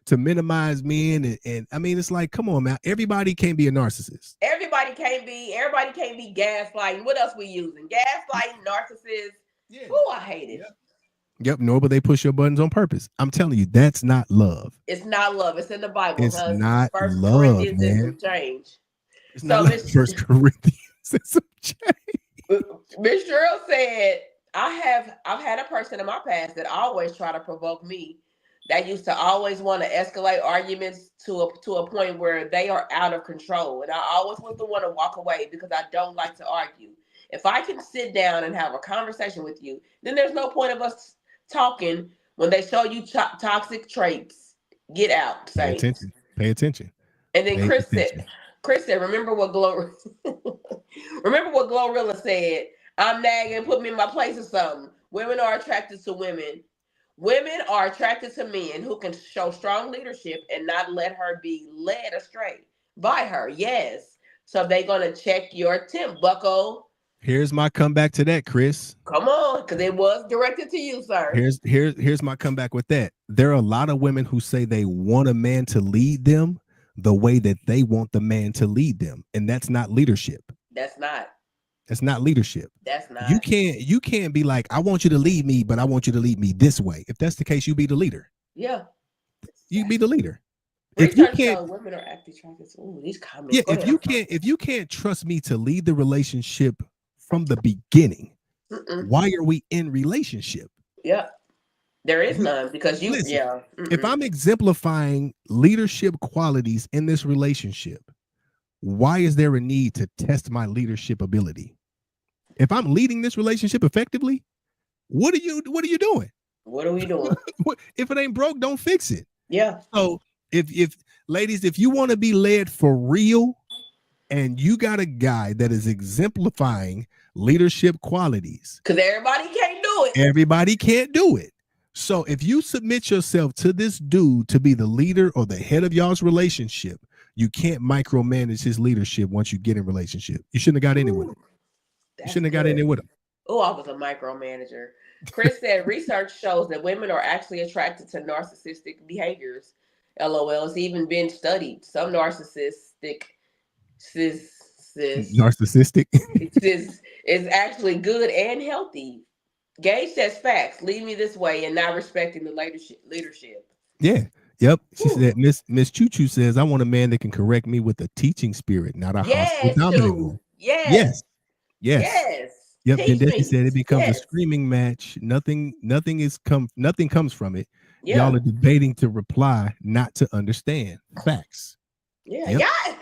to minimize men. And I mean, it's like, come on, man. Everybody can't be a narcissist. Everybody can't be gaslighting. What else we using? Gaslighting, narcissists. Yeah. Oh, I hate it. Yep. Nor will they push your buttons on purpose. I'm telling you, that's not love. It's not love. It's in the Bible, It's huh? not First love, Corinthians and man. some change. It's not So like First Corinthians. It's some change. Miss Cheryl said, I've had a person in my past that always try to provoke me. That used to always want to escalate arguments to a point where they are out of control. And I always was the one to walk away because I don't like to argue. If I can sit down and have a conversation with you, then there's no point of us talking when they show you toxic traits. Get out, Pay saints. attention. Pay attention. And then Pay attention. Chris said, remember what Glorilla said. I'm nagging, put me in my place or something. Women are attracted to women. Women are attracted to men who can show strong leadership and not let her be led astray by her. Yes. So they're gonna check your temp, bucko. Here's my comeback to that, Chris. Come on, because it was directed to you, sir. Here's my comeback with that. There are a lot of women who say they want a man to lead them the way that they want the man to lead them, and that's not leadership. That's not. That's not leadership. That's not. You can't be like, I want you to lead me, but I want you to lead me this way. If that's the case, you be the leader. Yeah. You be the leader. If you can't, women are active trackers. Ooh, these comments. Yeah, if you can't trust me to lead the relationship from the beginning, why are we in relationship? Yeah. There is none because you, listen, if I'm exemplifying leadership qualities in this relationship, why is there a need to test my leadership ability? If I'm leading this relationship effectively, what are you doing? What are we doing? If it ain't broke, don't fix it. Yeah. So if ladies, if you want to be led for real and you got a guy that is exemplifying leadership qualities, because everybody can't do it. Everybody can't do it. So if you submit yourself to this dude to be the leader or the head of y'all's relationship, you can't micromanage his leadership once you get in relationship. You shouldn't have got in it with him. You shouldn't have got in there with him. Oh, I was a micromanager. Chris said research shows that women are actually attracted to narcissistic behaviors. LOL. It's even been studied. Some narcissistic is actually good and healthy. Gage says facts. Lead me this way and not respecting the leadership. Yeah. Yep. She said, Miss Choo Choo says, I want a man that can correct me with a teaching spirit, not a hostile dominant one. Yes. Yep. Then Desi said it becomes a screaming match. Nothing comes from it. Yeah. Y'all are debating to reply, not to understand. Facts. Yeah. Yep. Yeah.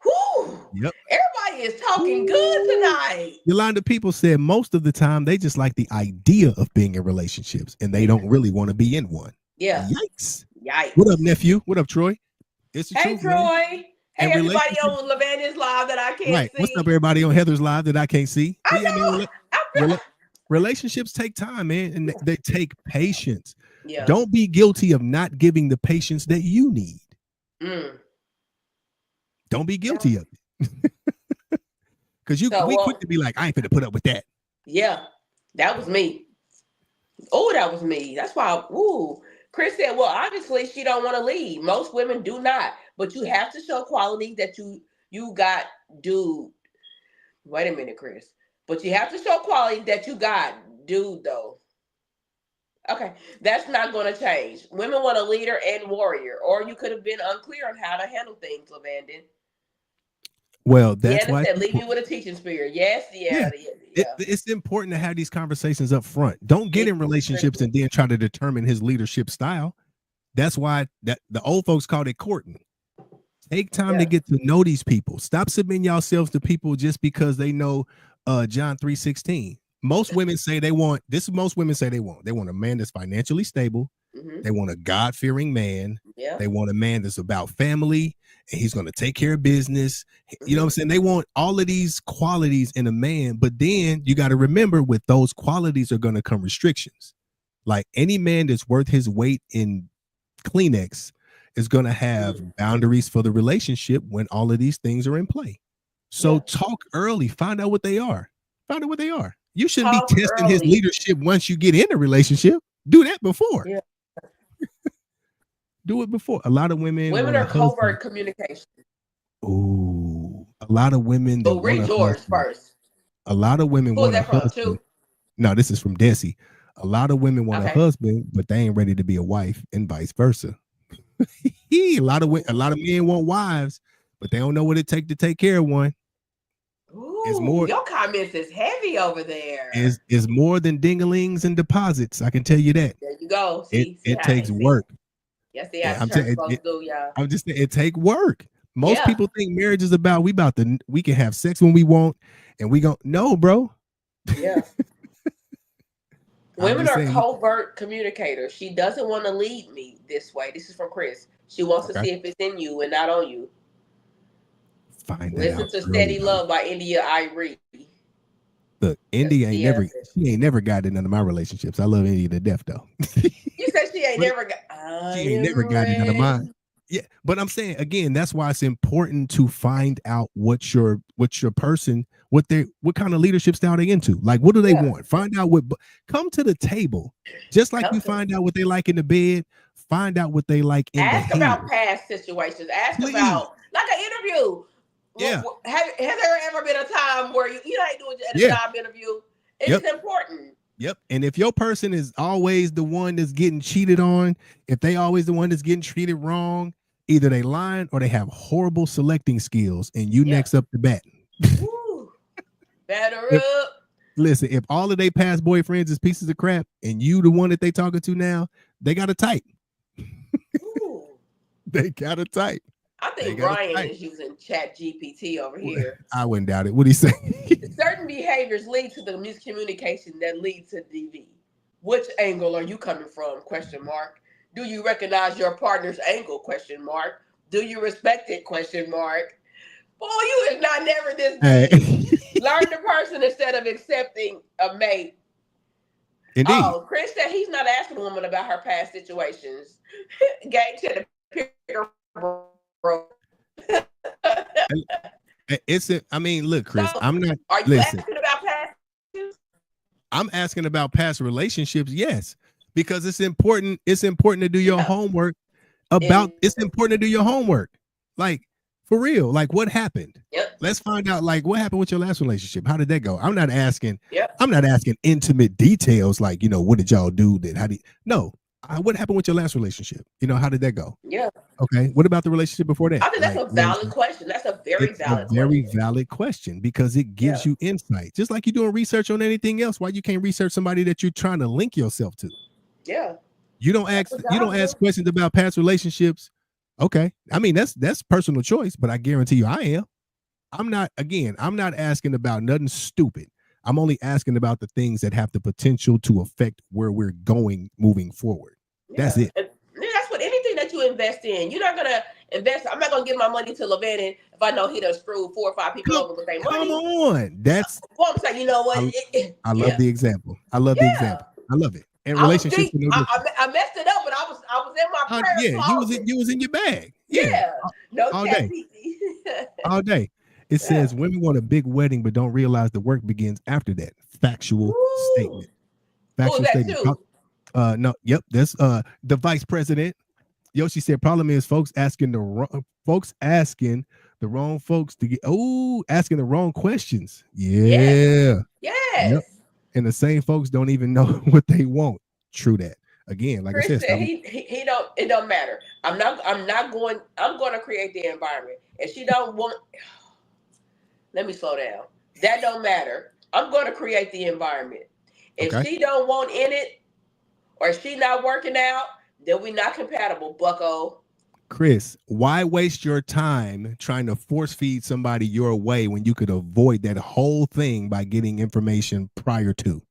Whew. Yep. Everybody is talking good tonight. Yolanda, people said most of the time they just like the idea of being in relationships and they don't really want to be in one. Yeah. Yikes. What up, nephew? What up, Troy? It's the truth, Troy. Man. Hey, everybody on Lavanya's live that I can't see. What's up, everybody on Heather's live that I can't see? Relationships take time, man, and they take patience. Yeah. Don't be guilty of not giving the patience that you need. Don't be guilty of it. Because we quick to be like, I ain't finna put up with that. Yeah, that was me. Oh, that was me. That's why, Chris said, well, obviously she don't want to lead. Most women do not. But you have to show quality that you got, dude. Wait a minute, Chris. But you have to show quality that you got, dude, though. Okay, that's not going to change. Women want a leader and warrior. Or you could have been unclear on how to handle things, Lavandin. Well, that's why said, leave me with a teaching spirit. Yes, it's important to have these conversations up front. Don't get in relationships and then try to determine his leadership style. That's why the old folks called it courting. Take time to get to know these people. Stop submitting yourselves to people just because they know John 3:16. Most women say they want a man that's financially stable. Mm-hmm. They want a God-fearing man. Yeah. They want a man that's about family and he's going to take care of business. Mm-hmm. You know what I'm saying? They want all of these qualities in a man, but then you got to remember with those qualities are going to come restrictions. Like any man that's worth his weight in Kleenex is going to have boundaries for the relationship when all of these things are in play. So talk early, find out what they are. You shouldn't be testing his leadership once you get in a relationship. Do that before. Yeah. Do it before. A lot of women are covert communication. Ooh, a lot of women. Read yours first. A lot of women want a husband. No, this is from Desi. A lot of women want a husband, but they ain't ready to be a wife, and vice versa. A lot of men want wives, but they don't know what it takes to take care of one. Ooh, it's more. Your comments is heavy over there. Is more than ding-a-lings and deposits. I can tell you that. There you go. It takes work. Yes, I'm supposed to do, y'all. I'm just saying it take work. Most people think marriage is about we can have sex when we want, and we go no, bro. Yeah. Women are covert communicators. She doesn't want to lead me this way. This is from Chris. She wants to see if it's in you and not on you. Listen to Steady Love by India Irie. Look, India ain't never got in none of my relationships. I love India to death though. You said she ain't never got in none of mine. Yeah, but I'm saying again, that's why it's important to find out what kind of leadership style they into. Like, what do they want? Find out come to the table. Just like you find out what they like in the bed, find out what they like in the Ask about past situations. Ask about like an interview. Yeah. Has there ever been a time where you ain't doing it at a Yeah. job interview? It Yep. is important. Yep. And if your person is always the one that's getting cheated on, if they always the one that's getting treated wrong, either they lying or they have horrible selecting skills, and you next up the bat. Woo. Better If, up. listen, if all of their past boyfriends is pieces of crap, and you the one that they talking to now, they got a type. They got a type. I think Brian is using Chat GPT over here. I wouldn't doubt it. What do you say? Certain behaviors lead to the miscommunication that leads to DV. Which angle are you coming from? Question mark. Do you recognize your partner's angle? Question mark. Do you respect it? Question mark. Boy, you is not never this deep. Learn the person instead of accepting a mate. Indeed. Oh, Chris said he's not asking a woman about her past situations. Gang to the bro. I mean, look, Chris, So, I'm not. Are you asking about past? I'm asking about past relationships, yes, because it's important. It's important to do your homework about. It's important to do your homework, like for real. Like what happened? Yep. Let's find out. Like what happened with your last relationship? How did that go? I'm not asking. Yep. I'm not asking intimate details. Like what did y'all do? No. What happened with your last relationship? How did that go? Yeah. Okay. What about the relationship before that? I think that's a valid question. That's a very valid question because it gives you insight. Just like you're doing research on anything else. Why you can't research somebody that you're trying to link yourself to? Yeah. You don't ask questions about past relationships. Okay. I mean, that's personal choice, but I guarantee you I am. I'm not asking about nothing stupid. I'm only asking about the things that have the potential to affect where we're going moving forward. Yeah. That's it. And that's what anything that you invest in. You're not gonna invest. I'm not gonna give my money to Levan if I know he done screwed 4 or 5 people over with their money. Come on, that's. Well, I'm saying, you know what? I love the example. I love the example. I love it. And relationships. I messed it up, but I was in my prayer. Yeah, you was in your bag. Yeah. No all day. All day. It says women want a big wedding, but don't realize the work begins after that. Factual statement. Factual statement. No, yep. That's the vice president. Yoshi said, problem is folks asking the wrong folks to get asking the wrong questions. Yeah. Yes. Yep. And the same folks don't even know what they want. True that. Again, like Chris I said, said, he don't. It don't matter. I'm going to create the environment. If she don't want, let me slow down. That don't matter. I'm going to create the environment. If she don't want in it, or she not working out, then we not compatible, bucko. Chris, why waste your time trying to force feed somebody your way when you could avoid that whole thing by getting information prior to?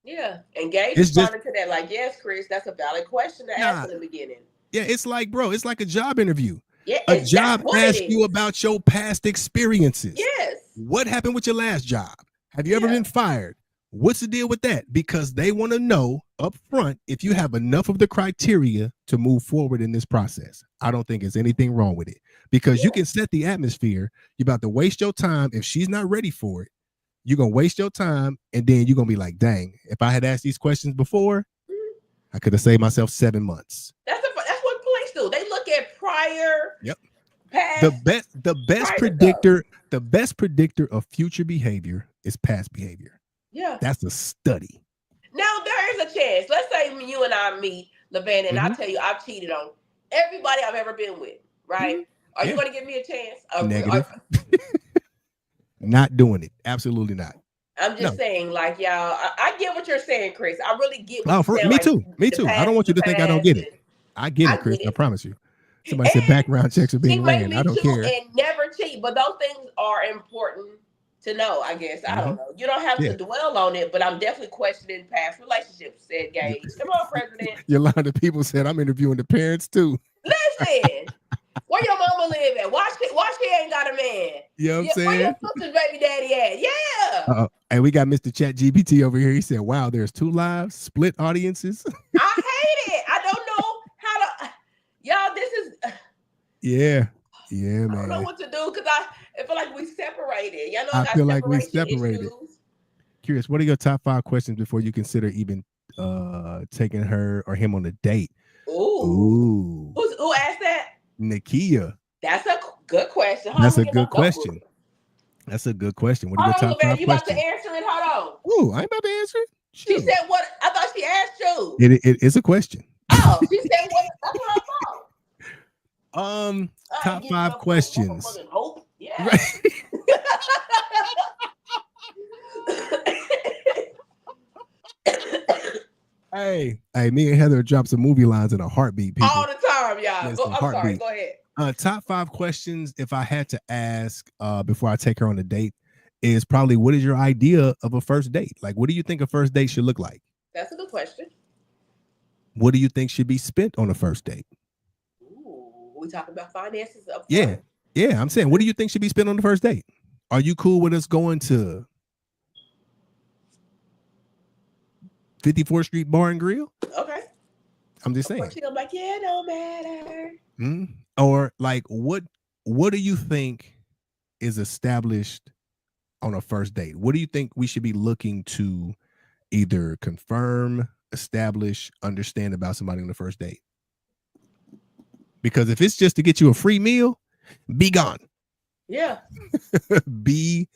Yeah, engage responding to that. Like, yes, Chris, that's a valid question to ask in the beginning. Yeah, it's like, bro, it's like a job interview. Yeah, a job asks you about your past experiences. Yes. What happened with your last job? Have you ever been fired? What's the deal with that? Because they want to know up front if you have enough of the criteria to move forward in this process. I don't think there's anything wrong with it because you can set the atmosphere. You're about to waste your time. If she's not ready for it, you're going to waste your time. And then you're going to be like, dang, if I had asked these questions before, I could have saved myself 7 months. That's what police do. They look at prior. Yep. Past. The best predictor of future behavior is past behavior. Yeah. That's a study. Now there is a chance. Let's say you and I meet, Levan, and I tell you I've cheated on everybody I've ever been with, right? Are you going to give me a chance? Negative. Not doing it. Absolutely not. I'm just saying, like, y'all, I get what you're saying, Chris. I really get what you're saying. Me too. I don't want you to think I don't get it. I get it, Chris. I promise you. Somebody said background checks are being ran. I don't care. And never cheat, but those things are important to know, I guess. I don't know. You don't have to dwell on it, but I'm definitely questioning past relationships, said Gage. Come on, President. Yolanda, people said I'm interviewing the parents too. Listen, where your mama live at? Why she ain't got a man? You know what I'm saying? Where your sister's baby daddy at? Yeah. And we got Mr. Chat GPT over here. He said, wow, there's 2 lives, split audiences. I hate it. I don't know how to. Y'all, this is. Yeah, man. I don't know what to do because I feel like we separated. Y'all know I feel like we separated. Issues. Curious, what are your top 5 questions before you consider even taking her or him on a date? Ooh. Who asked that? Nakia. That's a good question. That's a good question. That's a good question. What are your Hold on, top man. 5 You about to questions? answer it? Hold on. Ooh, I ain't about to answer it. She Shoot. said what? I thought she asked you. It is a question. Oh, she said what? That's what I thought. I Top ain't giving 5 up no questions. motherfucking hope. Yeah. Right. Hey, me and Heather drop some movie lines in a heartbeat, people. All the time, y'all. Yes, Go, a I'm sorry. heartbeat. Go ahead. Top 5 questions, if I had to ask before I take her on a date, is probably what is your idea of a first date? Like, what do you think a first date should look like? That's a good question. What do you think should be spent on a first date? Ooh, we talking about finances up front. Yeah. Yeah, I'm saying, what do you think should be spent on the first date? Are you cool with us going to 54th Street Bar and Grill? Okay. I'm just saying. I'm like, yeah, it don't matter. Or like, what do you think is established on a first date? What do you think we should be looking to either confirm, establish, understand about somebody on the first date? Because if it's just to get you a free meal, be gone. Yeah. Be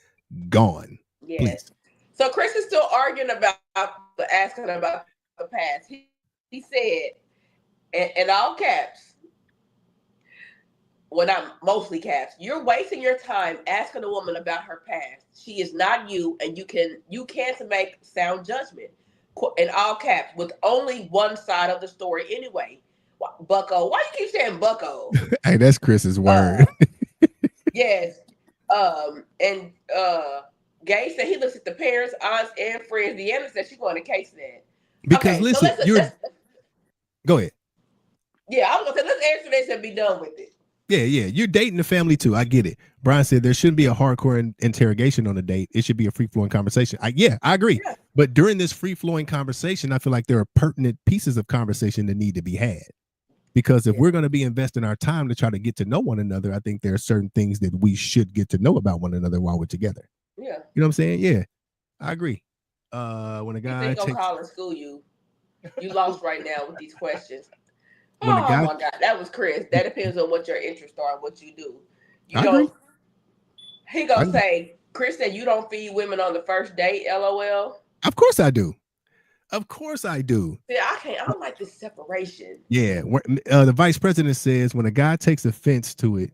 gone. Yes. Please. So Chris is still arguing about asking about the past. He said, in all caps, well, not mostly caps, you're wasting your time asking a woman about her past. She is not you, and you can't make sound judgment. In all caps, with only one side of the story anyway. Bucko, why you keep saying Bucko? Hey, that's Chris's word. Yes. And Gay said he looks at the parents, aunts, and friends. Deanna said she's going to case that. Because okay, listen, so go ahead. Yeah, I was gonna say let's answer this and be done with it. Yeah, you're dating the family too. I get it. Brian said there shouldn't be a hardcore interrogation on a date. It should be a free-flowing conversation. I agree. Yeah. But during this free-flowing conversation, I feel like there are pertinent pieces of conversation that need to be had. Because if we're going to be investing our time to try to get to know one another, I think there are certain things that we should get to know about one another while we're together. Yeah. You know what I'm saying? Yeah, I agree. When a guy you think takes... call and school you lost right now with these questions. When my God, that was Chris. That depends on what your interests are and what you do. Agree. He gonna say, Chris said you don't feed women on the first date, LOL. Of course I do. Of course I do. Yeah, I don't like this separation. Yeah. The vice president says when a guy takes offense to it,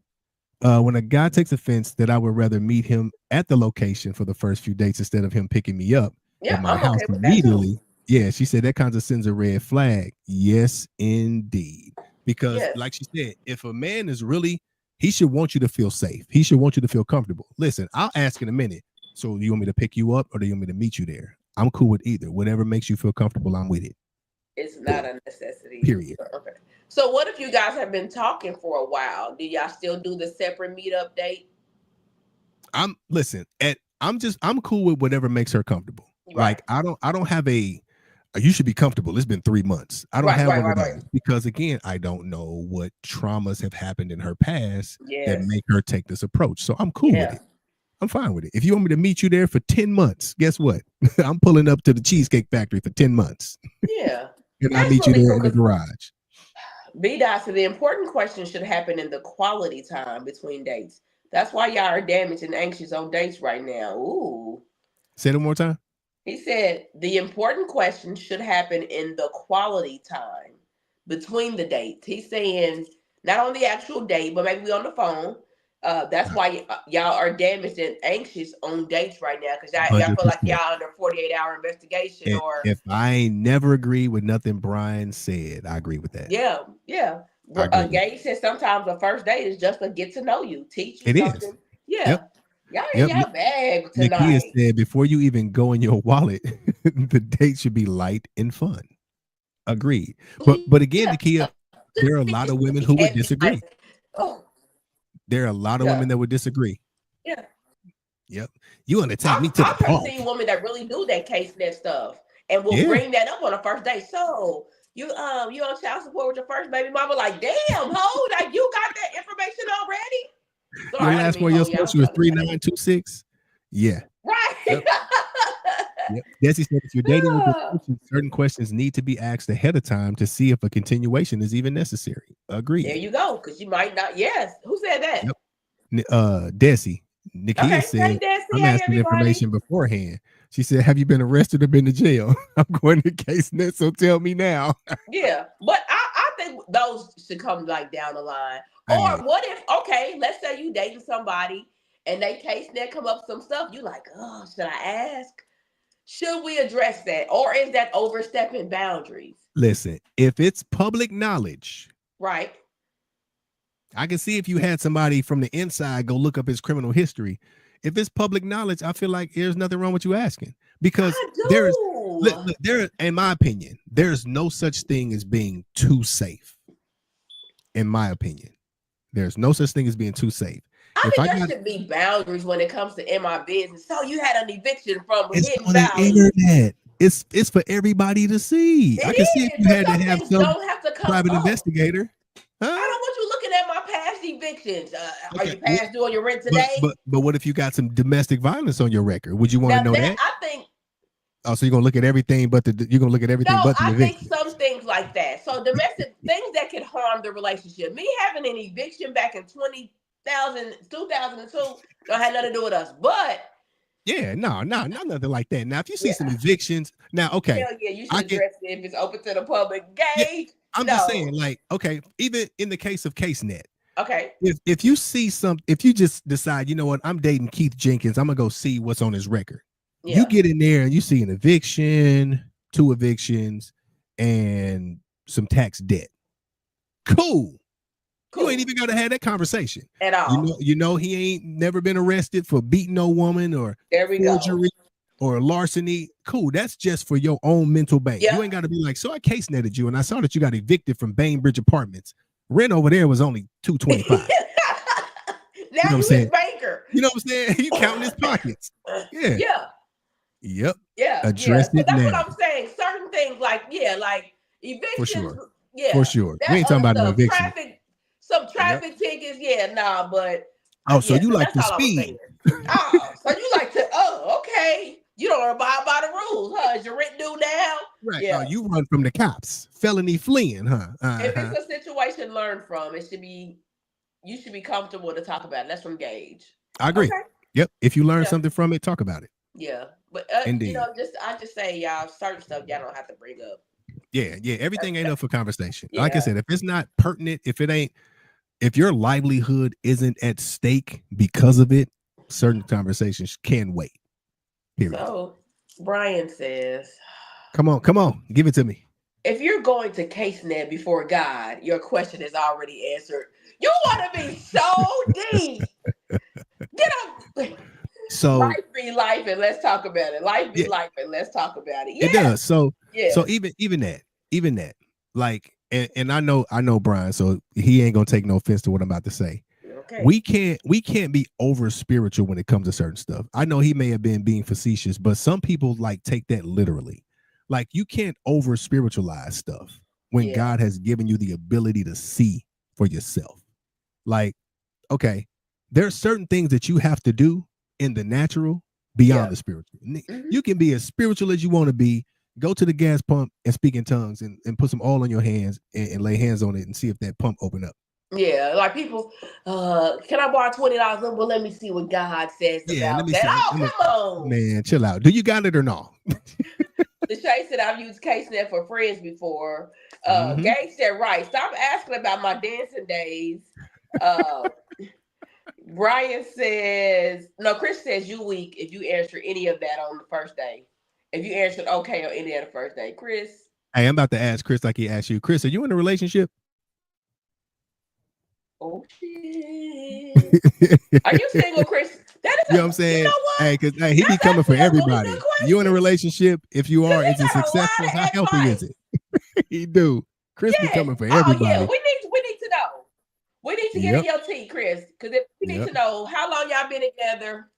that I would rather meet him at the location for the first few dates instead of him picking me up at my house immediately. Yeah, she said that kind of sends a red flag. Yes, indeed. Because like she said, if a man is really, he should want you to feel safe. He should want you to feel comfortable. Listen, I'll ask in a minute. So you want me to pick you up or do you want me to meet you there? I'm cool with either. Whatever makes you feel comfortable, I'm with it. It's not a necessity. Period. Okay. So what if you guys have been talking for a while? Do y'all still do the separate meetup date? I'm cool with whatever makes her comfortable. Right. Like I don't have a you should be comfortable. It's been 3 months. I don't have one of those because again, I don't know what traumas have happened in her past that make her take this approach. So I'm cool with it. I'm fine with it. If you want me to meet you there for 10 months, guess what? I'm pulling up to the Cheesecake Factory for 10 months. Yeah. And I'll meet you there in the garage. B-Dot, so the important question should happen in the quality time between dates. That's why y'all are damaged and anxious on dates right now. Ooh. Say it one more time. He said the important question should happen in the quality time between the dates. He's saying not on the actual date, but maybe on the phone. That's why y'all are damaged and anxious on dates right now because y'all feel like y'all under 48-hour investigation. If I never agree with nothing Brian said, I agree with that. Yeah. Gage said sometimes the first date is just to get to know you, teach you something. Yeah. Yep. Y'all in your bag tonight. Nakia said before you even go in your wallet, the date should be light and fun. Agreed. But again, Nakia, there are a lot of women who would disagree. There are a lot of women that would disagree. Yeah. Yep. You want to take me to the park. I've seen women that really do that case net stuff and will bring that up on a first date. So you on child support with your first baby mama? Like, damn, ho, like you got that information already? Sorry, your last four of your social is 3926. Yeah. Right. Yep. Desi said if you're dating with a person, certain questions need to be asked ahead of time to see if a continuation is even necessary. Agreed. There you go, because you might not. Yes. Who said that? Yep. Desi. Nikia Okay. said, Hey, Destiny. I'm Hey, asking everybody. information beforehand. She said, have you been arrested or been to jail? I'm going to CaseNet, so tell me now. Yeah, but I think those should come like down the line. Or Hey, what if, okay, let's say you dating somebody and they case net come up some stuff, you like, oh, should I ask? Should we address that? Or is that overstepping boundaries? listen, if it's public knowledge, Right? I can see if you had somebody from the inside go look up his criminal history. If it's public knowledge, I feel like there's nothing wrong with you asking, because I do. there, in my opinion, there's no such thing as being too safe. In my opinion, there's no such thing as being too safe. I If think I there got should be boundaries when it comes to in my business. So you had an eviction from it's Hidden on the Valley. internet. It's for everybody to see. I can see if It is, you but had to some have things some don't have to come private up. investigator. I Huh? don't want you looking at my past evictions. Are Okay. you past doing your rent But, today? but what if you got some domestic violence on your record? Would you want to Now know that that? I think Oh, so you're gonna look at everything but you're gonna look at everything no, but the I think eviction. some things like that. So domestic things that could harm the relationship. Me having an eviction back in 2002 don't have nothing to do with us. But Yeah, no, not nothing like that. Now, if you see yeah, some evictions, now okay, hell yeah, you I should can. address it if it's open to the public. Yeah, Gage, I'm just no. saying, like, okay, even in the case of CaseNet, Okay. if you see if you just decide, you know what, I'm dating Keith Jenkins, I'm gonna go see what's on his record. You Yeah. get in there and you see an eviction, 2 evictions, and some tax debt. Cool. You ain't even gotta have that conversation. At all. You know he ain't never been arrested for beating no woman or There we go. forgery or larceny. Cool. That's just for your own mental bank. Yep. You ain't got to be like, so I case netted you and I saw that you got evicted from Bainbridge Apartments. Rent over there was only $225. Now You know what I'm you his saying? banker. You know what I'm saying? You counting his pockets. Yeah. Yeah. Yep. Yeah. Address So it that's now. what I'm saying. Certain things like evictions. For sure. Yeah. For sure. That We ain't talking about no stuff. eviction. Some traffic tickets. Yeah, nah, but Oh, so you so like that's to all I was speed. saying. Oh, so you like to okay. You don't abide by the rules, huh? Is your rent due now? Right. Yeah. Oh, you run from the cops. Felony fleeing, huh? If it's a situation learned from, you should be comfortable to talk about it. That's from Gage. I agree. Okay. Yep. If you learn something from it, talk about it. Yeah. But Indeed. I just say y'all certain stuff y'all don't have to bring up. Yeah. Everything ain't up for conversation. Yeah. Like I said, if it's not pertinent, if your livelihood isn't at stake because of it, certain conversations can wait. Period. So Brian says, Come on, give it to me. if you're going to CaseNet before God, your question is already answered. You want to be so deep. Get up. So life be life, and let's talk about it. Life be life, and let's talk about it. It does. So yeah. even that, like, and I know Brian, so he ain't gonna take no offense to what I'm about to say. Okay. We can't be over spiritual when it comes to certain stuff. I know he may have been being facetious, but some people like take that literally. Like, you can't over spiritualize stuff when God has given you the ability to see for yourself. Like, okay, there are certain things that you have to do in the natural beyond the spiritual. Mm-hmm. You can be as spiritual as you want to be. Go to the gas pump and speak in tongues and put some oil on your hands and lay hands on it and see if that pump open up. Yeah, like people, can I borrow $20? Well, let me see what God says about that. Oh, come on. Man, chill out. Do you got it or no? The Shay said I've used CaseNet for friends before. Gage said, right. Stop asking about my dancing days. Brian says, no, Chris says you weak if you answer any of that on the first day. If you answered okay on any of the first day. Chris. Hey, I'm about to ask Chris like he asked you. Chris, are you in a relationship? Oh shit! Are you single, Chris? That is you know what I'm saying? You know what? Hey, because he be coming for everybody. Really you in a relationship? If you are, is it successful? How healthy is it? He do. Chris be coming for everybody. Yeah, we need to know. We need to get in your tea, Chris, because we need to know how long y'all been together.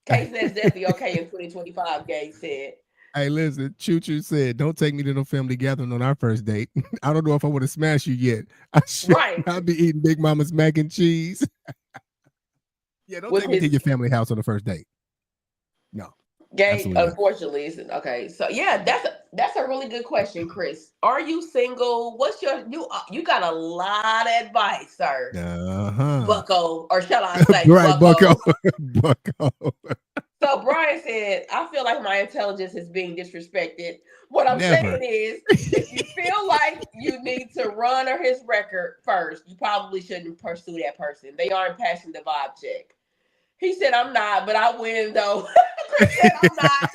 CaseNet's definitely okay in 2025. Gage said. Hey, listen, Choo Choo said, don't take me to no family gathering on our first date. I don't know if I want to smash you yet. I should not be eating Big Mama's mac and cheese. Yeah, don't take me to your family house on the first date. No. Gay, Absolutely not. unfortunately, isn't okay. So yeah, that's a really good question, Chris. Are you single? What's your you got a lot of advice, sir. Uh-huh. Bucko, or shall I say Right, Bucko. Bucko? Bucko. So Brian said, I feel like my intelligence is being disrespected. What I'm saying Never. is, if you feel like you need to run or his record first, you probably shouldn't pursue that person. They aren't passing the vibe check. He said, I'm not, but I win though. Chris said, I'm not.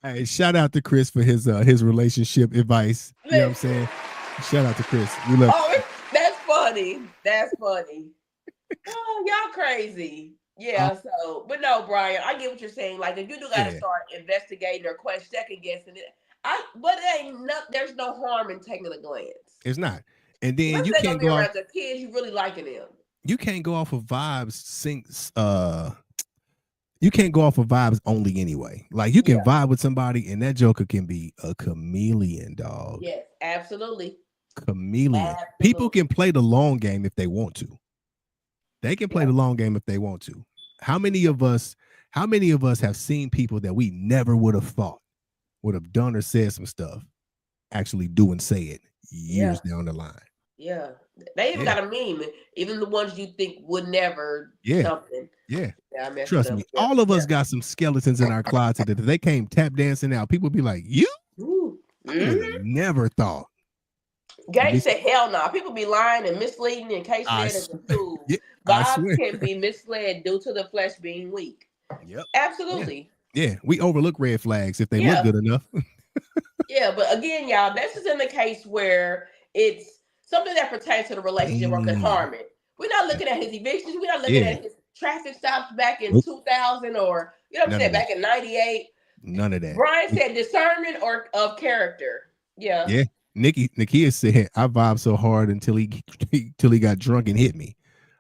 Hey, shout out to Chris for his relationship advice. You know what I'm Listen. saying? Shout out to Chris. We love Oh, that's funny. That's funny. Oh, y'all crazy. you. Yeah, so, but no, Brian, I get what you're saying. Like, if you do got to Yeah, start investigating or second guessing it, but it ain't no, there's no harm in taking a glance. it's not. And then Especially you they're gonna can't be go off. around the kids, you really liking them. You can't go off of vibes. You can't go off of vibes only anyway. Like you can Yeah. vibe with somebody, and that joker can be a chameleon, dog. Yes, absolutely. Chameleon. People Absolutely. can play the long game if they want to. They can play Yeah. the long game if they want to. How many of us have seen people that we never would have thought would have done or said some stuff actually do and say it years down the line? Yeah. They even Yeah. got a meme. Even the ones you think would never Yeah. something. Yeah. Yeah, I messed Trust up. me, Yeah. all of us got some skeletons in our closet that if they came tap dancing out, people be like, you? I would have never thought. Gay said, hell no. People be lying and misleading, and Kay said as a tool. Yeah, I Vibes swear. can be misled due to the flesh being weak. Yep. Absolutely. Yeah, we overlook red flags if they look Yeah. good enough. Yeah, but again, y'all, this is in the case where it's something that pertains to the relationship or could harm it. We're not looking at his evictions. We're not looking Yeah. at his traffic stops back in Nope. 2000 or, you know what I'm None saying, of that. back in 98. None of that. Brian said discernment or of character. Yeah. Yeah. Nikia said, I vibed so hard until he got drunk and hit me.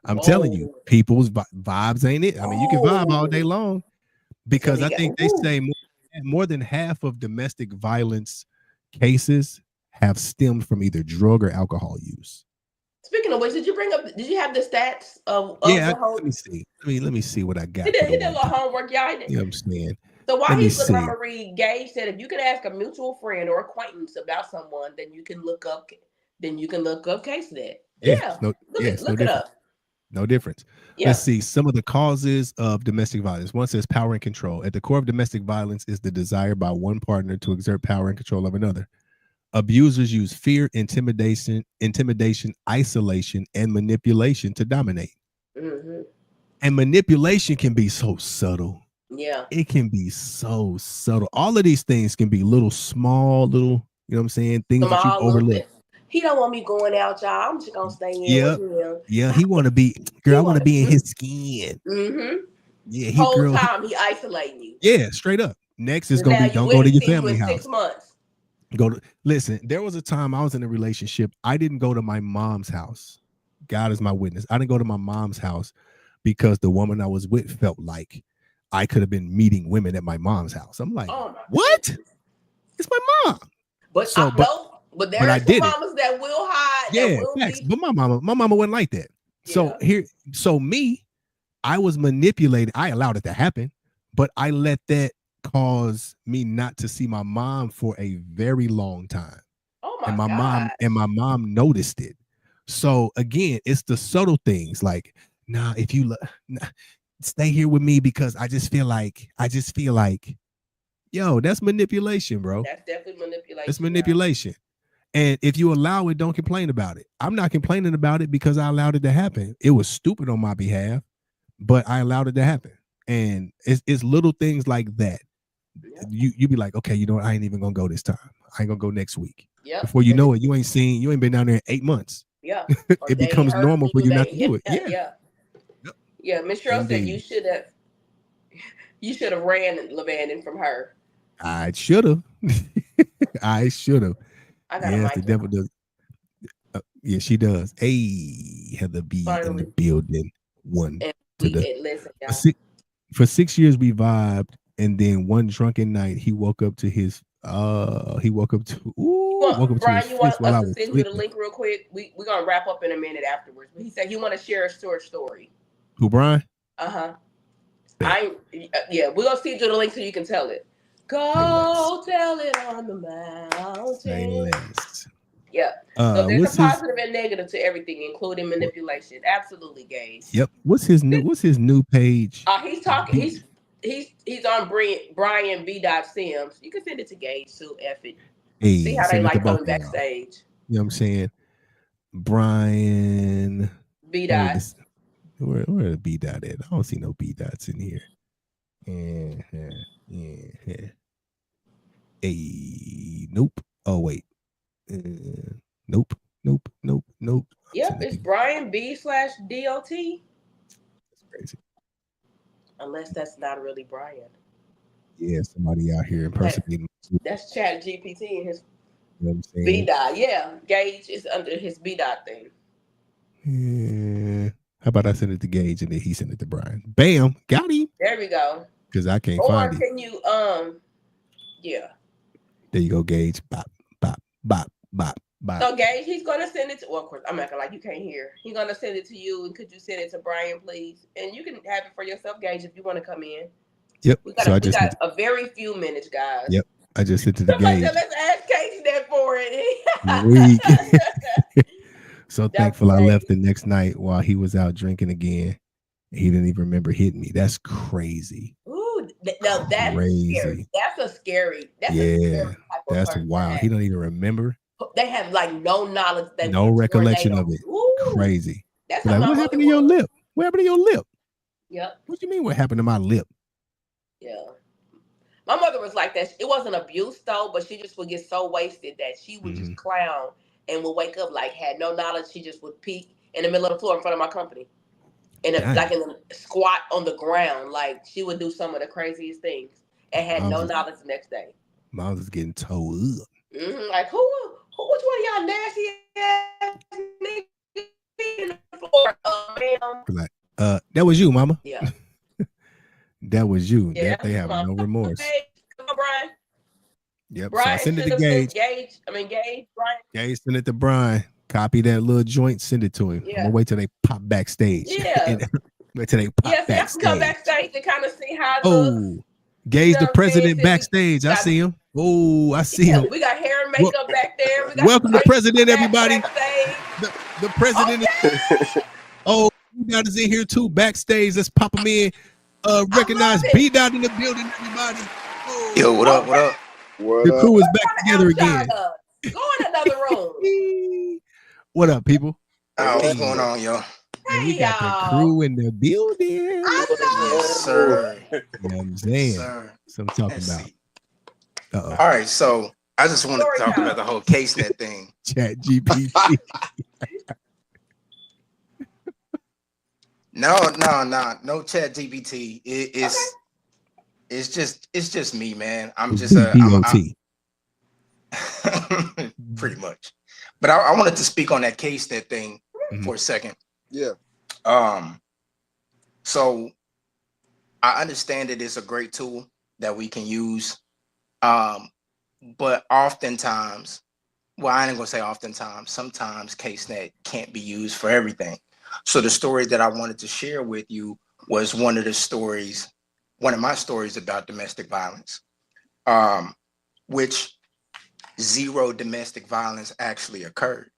I'm telling you, people's vibes ain't it. I mean, you can vibe all day long because I think they say more than half of domestic violence cases have stemmed from either drug or alcohol use. Speaking of which, did you have the stats of Yeah, the whole? let me see. Let me see what I got. He did a little homework, y'all. You know what I'm saying? So while Let me he's looking, I'm see. gonna read. Gage said, if you can ask a mutual friend or acquaintance about someone, then you can look up case net. Yeah, no look it up. No difference. Yeah. Let's see some of the causes of domestic violence. One says power and control. At the core of domestic violence is the desire by one partner to exert power and control of another. Abusers use fear, intimidation, isolation, and manipulation to dominate. Mm-hmm. And manipulation can be so subtle. Yeah. It can be so subtle. All of these things can be small, you know what I'm saying? Things that you overlook. He don't want me going out, y'all. I'm just gonna stay in with him. Yeah, he want to be, girl, I want to be in his skin. Mm-hmm. Yeah, whole time he isolating you. Yeah, straight up. Next is gonna be don't go to your family house. 6 months. Listen, there was a time I was in a relationship. I didn't go to my mom's house. God is my witness. I didn't go to my mom's house because the woman I was with felt like I could have been meeting women at my mom's house. I'm like, what? Goodness. It's my mom. But there are some mamas that will hide. Yeah, but my mama wasn't like that. Yeah. So I was manipulated. I allowed it to happen, but I let that cause me not to see my mom for a very long time. Oh my God. My mom noticed it. So again, it's the subtle things like, nah, if you stay here with me because I just feel like, yo, that's manipulation, bro. That's definitely manipulation. It's manipulation. And if you allow it, don't complain about it. I'm not complaining about it because I allowed it to happen. It was stupid on my behalf, but I allowed it to happen. And it's little things like that. Yeah. You be like, okay, you know what? I ain't even gonna go this time. I ain't gonna go next week. Yeah. Before you know it, you ain't been down there in 8 months. Yeah. It becomes normal for you not to do it. Yeah. Yeah. Yep. Yeah. Miss Cheryl said you should have ran Levanon from her. I should have. I should have. Yes, the devil does. Yeah, she does. Hey, Heather B in the building. For 6 years we vibed, and then one drunken night he woke up to his Brian, you want us to send you the link real quick? We're gonna wrap up in a minute afterwards. But he said he want to share a short story. Who, Brian? Yeah, we're gonna see you the link so you can tell it. Go tell it on the mountain. Yeah. So there's a positive and negative to everything, including manipulation. Absolutely, Gage. Yep. What's his new page? He's talking. He's on Brian B. Sims. You can send it to Gage too. F it. Hey, See how they like coming backstage. You know what I'm saying? Brian B. Where the B dot at? I don't see no B dots in here. Yeah. Hey, nope. Oh wait. Nope. Yep, it's Brian B/DOT. That's crazy. Unless that's not really Brian. Yeah, somebody out here impersonating. That's Chat GPT and his you know what I'm saying? B dot. Yeah, Gage is under his B dot thing. Yeah. How about I send it to Gage and then he send it to Brian? Bam, got him. There we go. Because I can't find it. Or can you yeah. There you go, Gage. Bop. So Gage, he's gonna send it to. Well, of course, I'm acting like you can't hear. He's gonna send it to you, and could you send it to Brian, please? And you can have it for yourself, Gage, if you want to come in. Yep. We got a very few minutes, guys. Yep. I just sent it to Gage. Let's ask Casey that for it. So thankful I left the next night while he was out drinking again. He didn't even remember hitting me. That's crazy. Ooh, no, that's crazy. Scary. That's a scary. That's a scary type of that's wild. He don't even remember. They have like no knowledge, no recollection of it. Ooh, crazy. That's like, what happened to your lip? What happened to your lip? Yep. What you mean? What happened to my lip? Yeah. My mother was like that. It wasn't abuse though, but she just would get so wasted that she would just clown and would wake up like had no knowledge. She just would peek in the middle of the floor in front of my company, and like in a squat on the ground. Like she would do some of the craziest things and had no knowledge the next day. Mom was getting told up. Like who? Which one of y'all nasty ass niggas in the floor? Like, that was you, Mama. Yeah. That was you. Yeah, they have no remorse. Hey, come on, Brian. Yep. Brian, so I send it to Gage. Gage, Brian. Gage, send it to Brian. Copy that little joint, send it to him. Yeah. I'm gonna wait till they pop backstage. Yeah. Wait till they pop backstage. Come backstage to kind of see how it looks. Gage, the president backstage. I see him. Oh, I see him. We got hair and makeup back there. We got welcome the president, everybody. The president. Oh, B-Dot is in here too, backstage. Let's pop him in. Recognize B-Dot in the building, everybody. Oh. Yo, what up? The crew is back together again. Go in another room. What up, people? What's going on, yo? Hey, we got the crew in the building. Yes, sir. You know what I'm saying? That's what I'm talking about. All right, so I just want to talk about the whole CaseNet thing. Chat GPT. No Chat GPT. It's just me, man. I'm just pretty much. But I wanted to speak on that CaseNet thing for a second. Yeah. So I understand that it's a great tool that we can use. But oftentimes, well, I ain't gonna say oftentimes, sometimes CaseNet can't be used for everything. So the story that I wanted to share with you was one of my stories about domestic violence, which zero domestic violence actually occurred.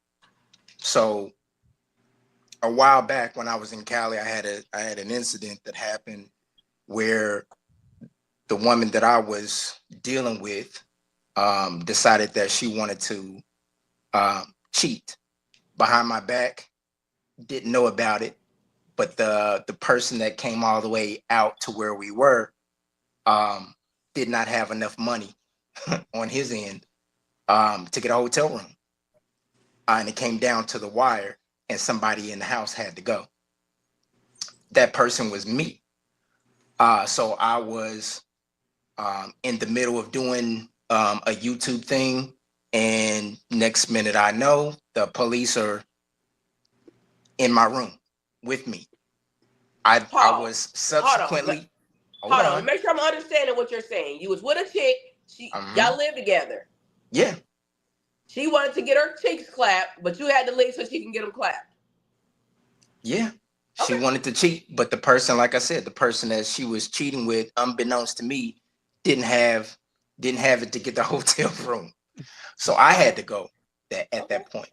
So a while back when I was in Cali, I had an incident that happened where the woman that I was dealing with decided that she wanted to cheat behind my back. Didn't know about it, but the person that came all the way out to where we were did not have enough money on his end to get a hotel room, and it came down to the wire, and somebody in the house had to go. That person was me. So I was in the middle of doing a YouTube thing, and next minute I know the police are in my room with me. I was subsequently. Hold on. Make sure I'm understanding what you're saying. You was with a chick. Y'all live together. Yeah. She wanted to get her cheeks clapped, but you had to leave so she can get them clapped. Yeah. She wanted to cheat, but the person, like I said, the person that she was cheating with, unbeknownst to me, didn't have it to get the hotel room. So I had to go at that point.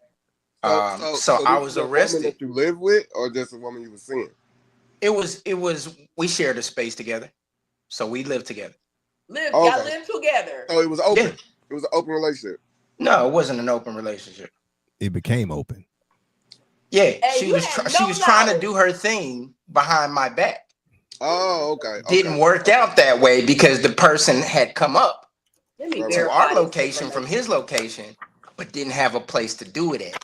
So I was arrested. That you live with, or just a woman you were seeing? It was we shared a space together, so we lived together. Y'all live together. So it was open. Yeah. It was an open relationship. No, it wasn't an open relationship. It became open. Yeah, Hey, she was trying to do her thing behind my back. Oh, okay. Didn't work out that way because the person had come up to our location from his location, but didn't have a place to do it at.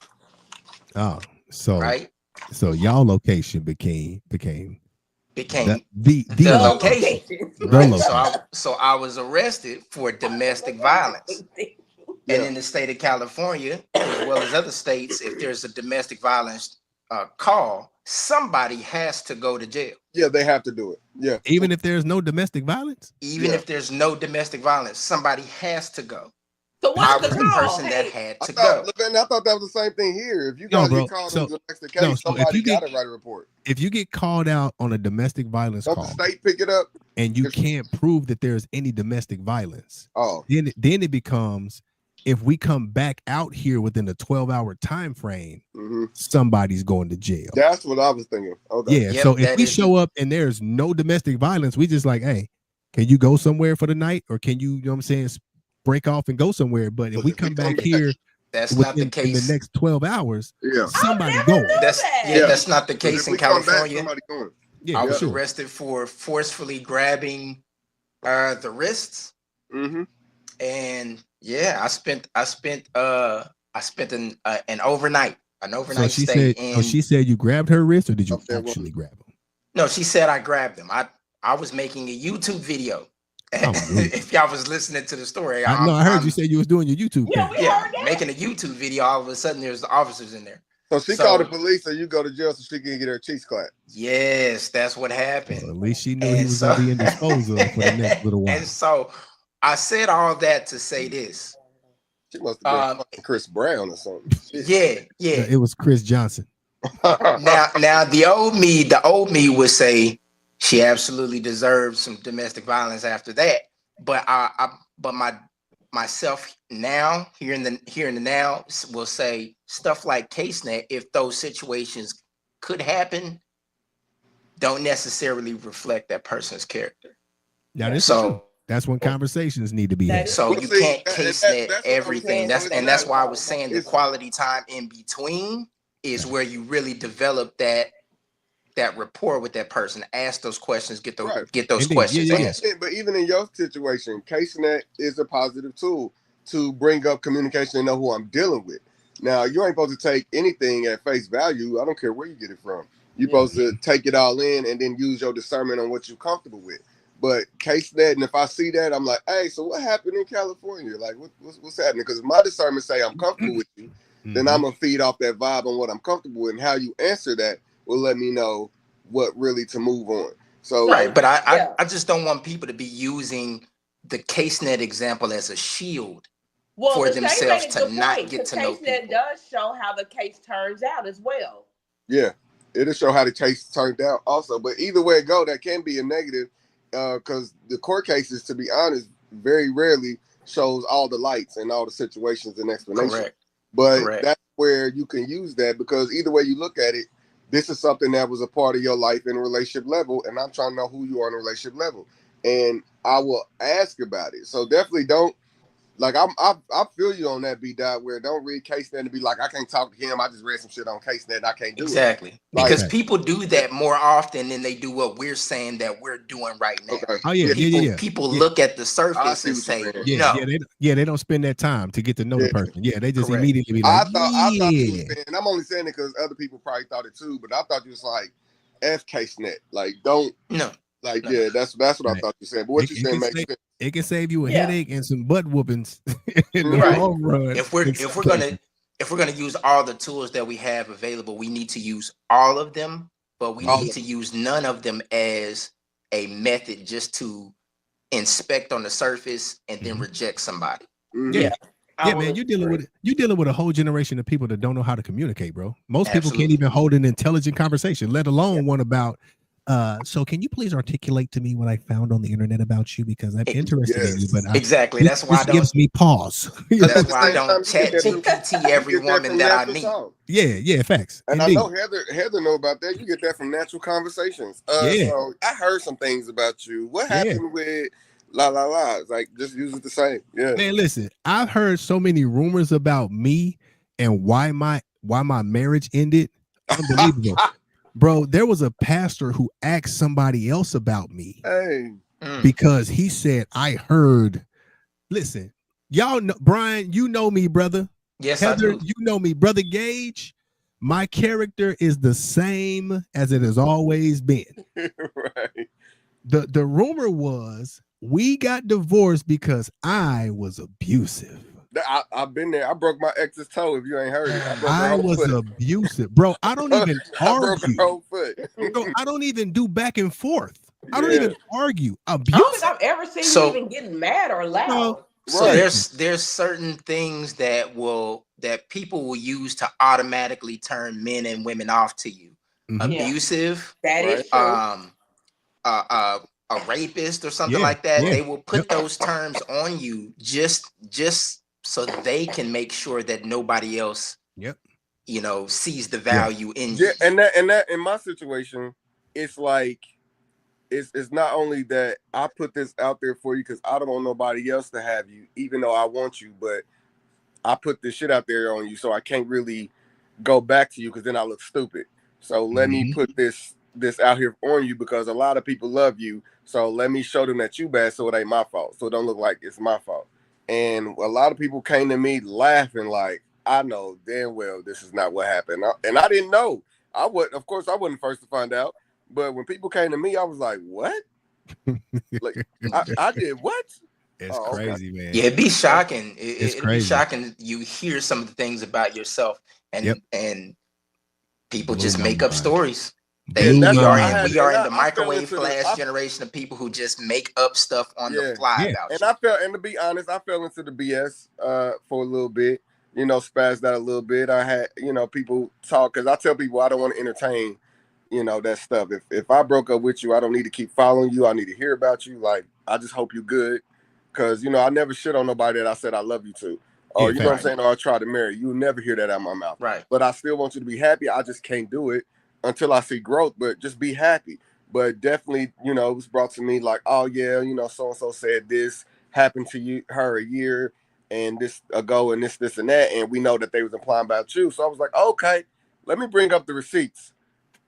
Oh, so right. So y'all location became the location. Right? So I was arrested for domestic violence. And in the state of California, as well as other states, if there's a domestic violence call, somebody has to go to jail. Yeah, they have to do it. Yeah. Even if there's no domestic violence? Even if there's no domestic violence, somebody has to go. So what's the person that had to go? I thought that was the same thing here. If you guys get called on a domestic case, somebody got to write a report. If you get called out on a domestic violence call, the state pick it up, and you can't prove that there's any domestic violence, then it becomes, if we come back out here within a 12-hour time frame, somebody's going to jail. That's what I was thinking. Okay. Yeah. So if we show up and there's no domestic violence, we just like, hey, can you go somewhere for the night, or can you know what I'm saying, break off and go somewhere? But if we come back here, that's not the case. In the next 12 hours, somebody going. That's not the case in California. Yeah, I was arrested for forcefully grabbing the wrists. And yeah, I spent an overnight stay. So she said you grabbed her wrist, or did you actually grab them? No, she said I grabbed them. I was making a YouTube video. If y'all was listening to the story, I heard you say you was doing your YouTube. Making a YouTube video. All of a sudden, there's the officers in there. So she called the police, and you go to jail so she can get her cheeks clapped. Yes, that's what happened. Well, at least she knew he was going to be indisposed of for the next little while. And so I said all that to say this. She must have been Chris Brown or something. Yeah. It was Chris Johnson. Now the old me would say she absolutely deserved some domestic violence after that. But myself now here in the now will say stuff like CaseNet, if those situations could happen, don't necessarily reflect that person's character. That's when conversations need to be had. So you can't CaseNet everything. That's why I was saying the quality time in between is where you really develop that rapport with that person. Ask those questions, get those questions answered. But even in your situation, CaseNet is a positive tool to bring up communication and know who I'm dealing with. Now, you ain't supposed to take anything at face value. I don't care where you get it from. You're supposed to take it all in and then use your discernment on what you're comfortable with. But CaseNet, and if I see that, I'm like, hey, so what happened in California? Like, what's happening? Because if my discernment say I'm comfortable with you, then I'm going to feed off that vibe on what I'm comfortable with, and how you answer that will let me know what really to move on. So right, but I just don't want people to be using the CaseNet example as a shield for themselves to not get to know people. CaseNet does show how the case turns out as well. Yeah, it'll show how the case turned out also. But either way it go, that can be a negative. Because the court cases, to be honest, very rarely shows all the lights and all the situations and explanations. Correct. But that's where you can use that, because either way you look at it, this is something that was a part of your life in a relationship level, and I'm trying to know who you are on a relationship level, and I will ask about it. So definitely don't, like, I feel you on that, B-Dot, where don't read CaseNet and be like, I can't talk to him. I just read some shit on CaseNet and I can't do it. Exactly. Because people do that more often than they do what we're saying that we're doing right now. Okay. Oh, yeah. People look at the surface and say, they don't spend that time to get to know the person. Yeah, they just immediately be like, I thought you were saying, and I'm only saying it because other people probably thought it too, but I thought you was like, F CaseNet. Like, don't. No. Like, yeah, that's what I thought you said. But what you saying makes sense. It can save you a headache and some butt whoopings in the long run. If we're gonna use all the tools that we have available, we need to use all of them, but we need to use none of them as a method just to inspect on the surface and then reject somebody. Yeah. Yeah, man, you're dealing with a whole generation of people that don't know how to communicate, bro. Most people can't even hold an intelligent conversation, let alone one about. So can you please articulate to me what I found on the internet about you, because I'm interested in you, but exactly. That's why this gives me pause. That's why I don't chat GPT every woman that I meet. Yeah, facts. And Indeed. I know Heather know about that. You get that from natural conversations. Yeah. So I heard some things about you. What happened with la? It's like, just use it the same. Yeah. Man, listen, I've heard so many rumors about me and why my marriage ended. Unbelievable. Bro, there was a pastor who asked somebody else about me because he said, I heard. Listen, y'all know, Brian, you know me, brother. Yes, Heather, I do. you know me, brother Gage. My character is the same as it has always been. Right. The rumor was we got divorced because I was abusive. I've been there. I broke my ex's toe. If you ain't heard it, I was abusive, bro. I don't even argue. I broke her whole foot. Bro, I don't even do back and forth. I don't Yeah. even argue. I don't Abuse. think I've ever seen you even getting mad or loud. No. So Right. there's certain things that people will use to automatically turn men and women off to you. Mhm. Yeah. Abusive, That is true. a rapist or something Yeah, like that. yeah. They will put those terms on you just so they can make sure that nobody else sees the value in you. Yeah, and that in my situation, it's like it's not only that I put this out there for you because I don't want nobody else to have you, even though I want you, but I put this shit out there on you, so I can't really go back to you because then I look stupid. So let me put this out here on you because a lot of people love you. So let me show them that you bad, so it ain't my fault. So it don't look like it's my fault. And a lot of people came to me laughing like, I know damn well this is not what happened. And I didn't know. Of course, I wasn't first to find out. But when people came to me, I was like, what? Like, I did what? It's crazy, man. Yeah, it'd be shocking. It'd crazy. be shocking. You hear some of the things about yourself, and people just make up stories. We are in the microwave flash generation of people who just make up stuff on the fly about you. And to be honest, I fell into the BS for a little bit. Spazzed out a little bit. I had, people talk, because I tell people I don't want to entertain, that stuff. If I broke up with you, I don't need to keep following you. I need to hear about you. Like, I just hope you good. Because, I never shit on nobody that I said I love you to. Or, you know what I'm saying? Or I tried to marry you. You'll never hear that out of my mouth. Right. But I still want you to be happy. I just can't do it until I see growth. But just be happy. But definitely, it was brought to me like, oh, yeah, so-and-so said this happened to her a year and this ago and this and that. And we know that they was implying about you. So I was like, okay, let me bring up the receipts.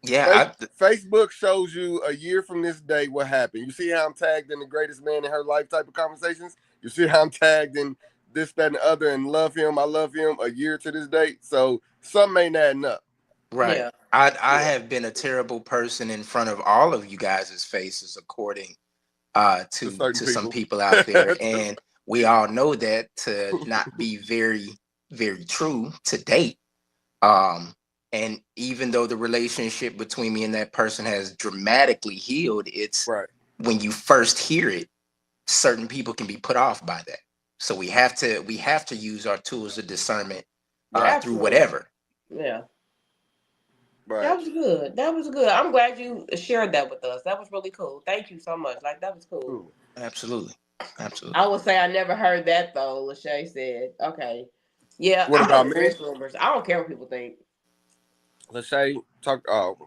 Yeah, Facebook shows you a year from this day what happened. You see how I'm tagged in the greatest man in her life type of conversations? You see how I'm tagged in this, that, and the other, and I love him a year to this date. So something ain't adding up. Right. Yeah. I have been a terrible person in front of all of you guys' faces, according to some people out there. And we all know that to not be very, very true to date. And even though the relationship between me and that person has dramatically healed, it's when you first hear it, certain people can be put off by that. So we have to use our tools of discernment through whatever. Yeah. Right. That was good. I'm glad you shared that with us. That was really cool. Thank you so much. Like, that was cool. Absolutely. I would say I never heard that though. Lachey said, okay. Yeah. What about me? Rumors. I don't care what people think. Lachey,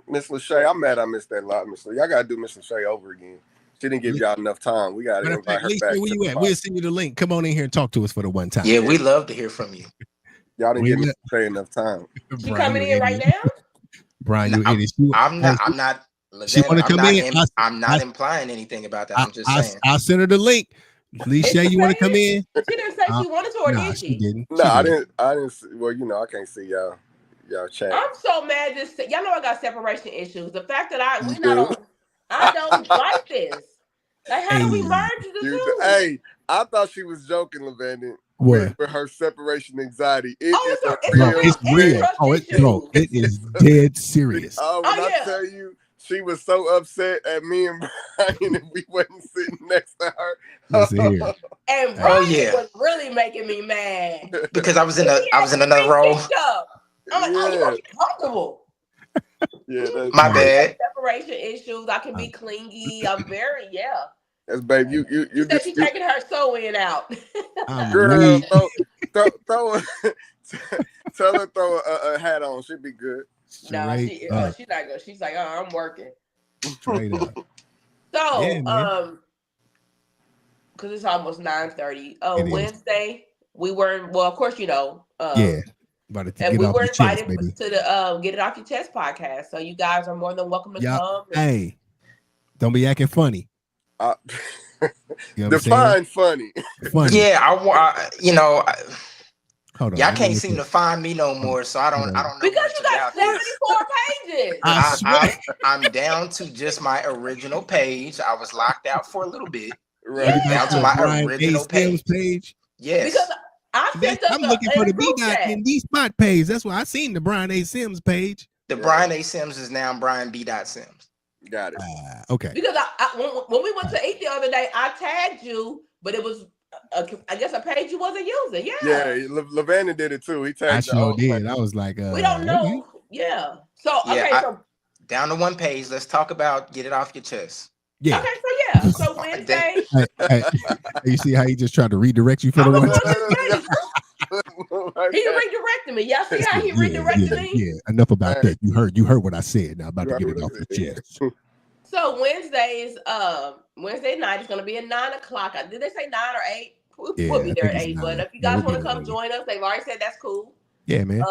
Miss Lachey, I'm mad I missed that lot, Miss Lee. Y'all gotta do Miss Lachey over again. She didn't give y'all enough time. We gotta invite her back. Where you at? We'll send you the link. Come on in here and talk to us for the one time. Yeah, we love to hear from you. Y'all didn't give Miss Lachey enough time. She coming in right now? Brian, you idiot. I'm not. She want to come in. I'm not implying anything about that. I'm just saying. I'll send her the link. Lachey, you want to come in? She didn't say she wanted to, or did she? Didn't. No, I didn't. Well, I can't see y'all chat. I'm so mad. Y'all know I got separation issues. The fact that I don't like this. Like, how do we merge the two? Hey, I thought she was joking, Lavanda. What? For her separation anxiety. It's real. It is dead serious. I tell you, she was so upset at me and Brian, and we wasn't sitting next to her. Listen here. And Oh, Brian yeah. was really making me mad. Because I was in another Big role. stuff. I'm like, oh, you Yeah. gonna be comfortable. Yeah, that's My I bad. have separation issues. I can be clingy. I'm very, That's babe. You She said she's taking her sewing out. I'm girl, weak. throw tell her throw a hat on. She'd be good. No, Straight up. she's not good. She's like, oh, I'm working. Straight up. So, Yeah, man. because it's almost 9:30. It is. Wednesday, we were, well, of course, Yeah. About to and get we off were your chest, invited baby. to the Get It Off Your Chest podcast. So you guys are more than welcome to Y'all, come. hey, don't be acting funny. Uh, You know what I'm define funny. saying? Funny. Yeah, Hold on. y'all let me can't look seem to up. find me no more, so I don't know. Because what you to got doubt 74 pages. I swear. I'm down to just my original page. I was locked out for a little bit. Right. Yeah. Down to my Brian A. original Sims page. Yes. Because I sent us I'm looking for in the a group chat. B.D spot page. That's why I seen the Brian A. Sims page. The Brian A. Sims is now Brian B. Sims. Got it. Okay. Because when we went to eat the other day, I tagged you, but it was, I guess, a page you wasn't using. Yeah, Lavanda did it too. He tagged I the sure old did. page. I was like, we don't know. okay. Yeah. So, Yeah, okay. So down to one page. Let's talk about Get It Off Your Chest. Yeah. Okay, so yeah. So Wednesday. Hey, you see how he just tried to redirect you for the one time? He redirected me. Y'all see how he redirected me? Yeah, enough about that. You heard what I said. Now I'm about to get it off your chest. So Wednesday night is gonna be at 9:00. Did they say 9 or 8? We'll be there at 8. But if you guys want to come join us, they've already said that's cool. Yeah, man.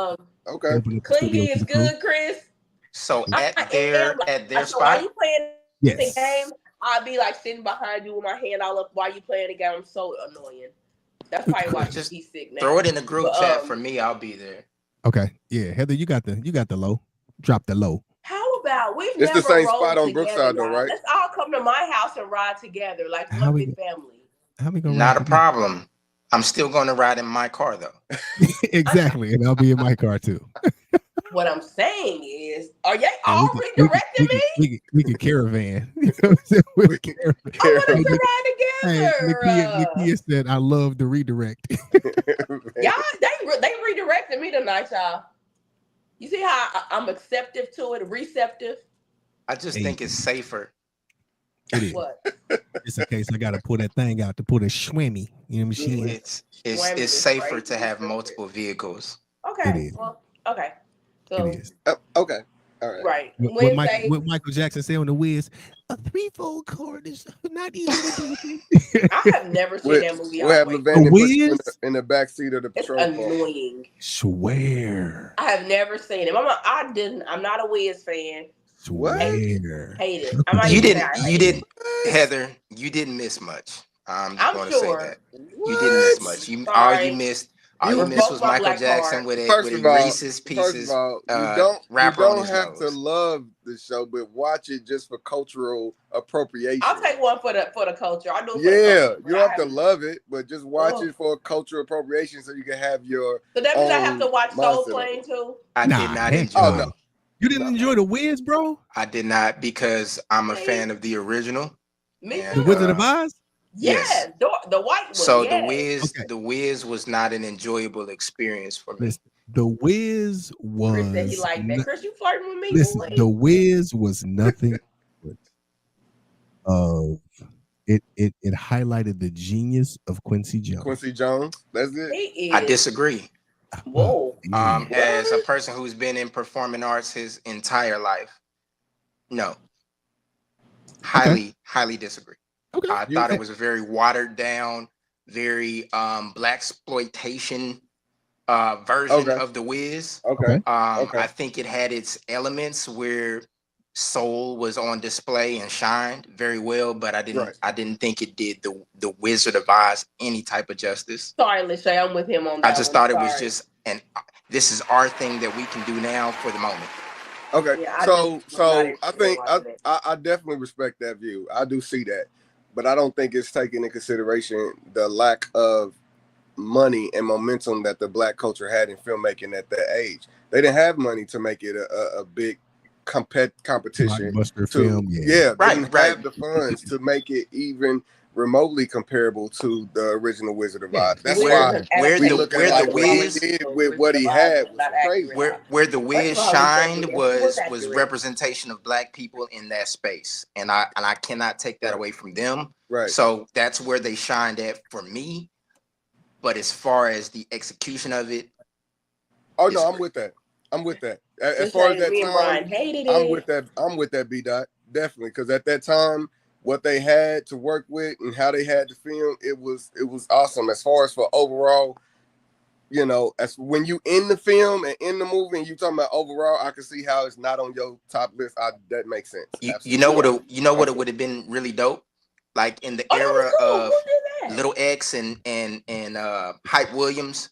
Okay. Clingy is good, Chris. So at their so spot. while you playing the Yes. game, I'll be like sitting behind you with my hand all up while you playing the game. I'm so annoying. That's probably why he's sick now. Throw it in the group chat for me. I'll be there. Okay. Yeah, Heather, you got the low. Drop the low. How about we've It's never the same rolled spot on together, Brookside though, y'all. right? Let's all come to my house and ride together like one big family. How we gonna Not a problem. I'm still going to ride in my car though. Exactly, and I'll be in my car too. What I'm saying is, are y'all all redirecting me? We can caravan. We I want us caravan. to ride together. Nakia said, "I love the redirect." Y'all, they redirected me tonight, y'all. You see how I'm acceptive to it, receptive. I just think it's safer. It is. What? It's a case I gotta pull that thing out to put a shwimmy. You know what I'm saying? It's safer to have multiple vehicles. Okay. It is. Well, okay. So, It is. Okay. All right. Right. What Michael Jackson said on the Wiz, a threefold chord is not easy to do. I have never seen that movie. We'll have Lavanda put you in the back seat of the It's patrol annoying. Swear. I have never seen it. I'm not a Wiz fan. Swear. Hate it. You didn't, Heather. You didn't miss much. I'm just going to say that you didn't miss much. All you missed was Michael Jackson with Reese's Pieces. First of all, you don't have to love the show, but watch it just for cultural appropriation. I'll take one for the culture. I do. Yeah, you don't have to love it, but just watch it for cultural appropriation, so you can have your. So that means I have to watch Soul Plane too. I did not enjoy. Oh no, you didn't enjoy the Wiz, bro? I did not because I'm a fan of the original. Me The Wizard of Oz. Yes, the white one. So yes. the Wiz was not an enjoyable experience for me. The Wiz was. Chris said he liked that. Chris, you flirting with me? Listen, boy. the Wiz was nothing. It highlighted the genius of Quincy Jones. Quincy Jones, that's it. I disagree. Whoa. As a person who's been in performing arts his entire life, no. Highly disagree. Okay. I thought it was a very watered down, very blaxploitation version of the Wiz. Okay. I think it had its elements where soul was on display and shined very well, but I didn't think it did the Wizard of Oz any type of justice. Sorry, Lachey, I'm with him on that. I just thought it was just this is our thing that we can do now for the moment. Okay. Yeah, so I think I definitely respect that view. I do see that. But I don't think it's taking into consideration the lack of money and momentum that the Black culture had in filmmaking at that age. They didn't have money to make it a big competition. Blockbuster film, they didn't have the funds to make it even remotely comparable to the original Wizard of Oz. That's Where- why where we the- look where at like the what he Wiz- did with what he had was crazy. Where the Wiz First of all, he shined said it was was accurate. representation of Black people in that space, and I cannot take that Right. away from them. Right. So that's where they shined at for me. But as far as the execution of it, Oh it's no, I'm great. with that. I'm with that. As Just far like as that me and Brian time, hated I'm it. with that. I'm with that. B dot definitely because at that time, what they had to work with and how they had to film, it was awesome. As far as for overall, you know, as when you in the film and in the movie and you talking about overall, I can see how it's not on your top list. That makes sense. you know what it would have been really dope, like in the Oh, that was era cool. of Who did that? Little X and Hype Williams,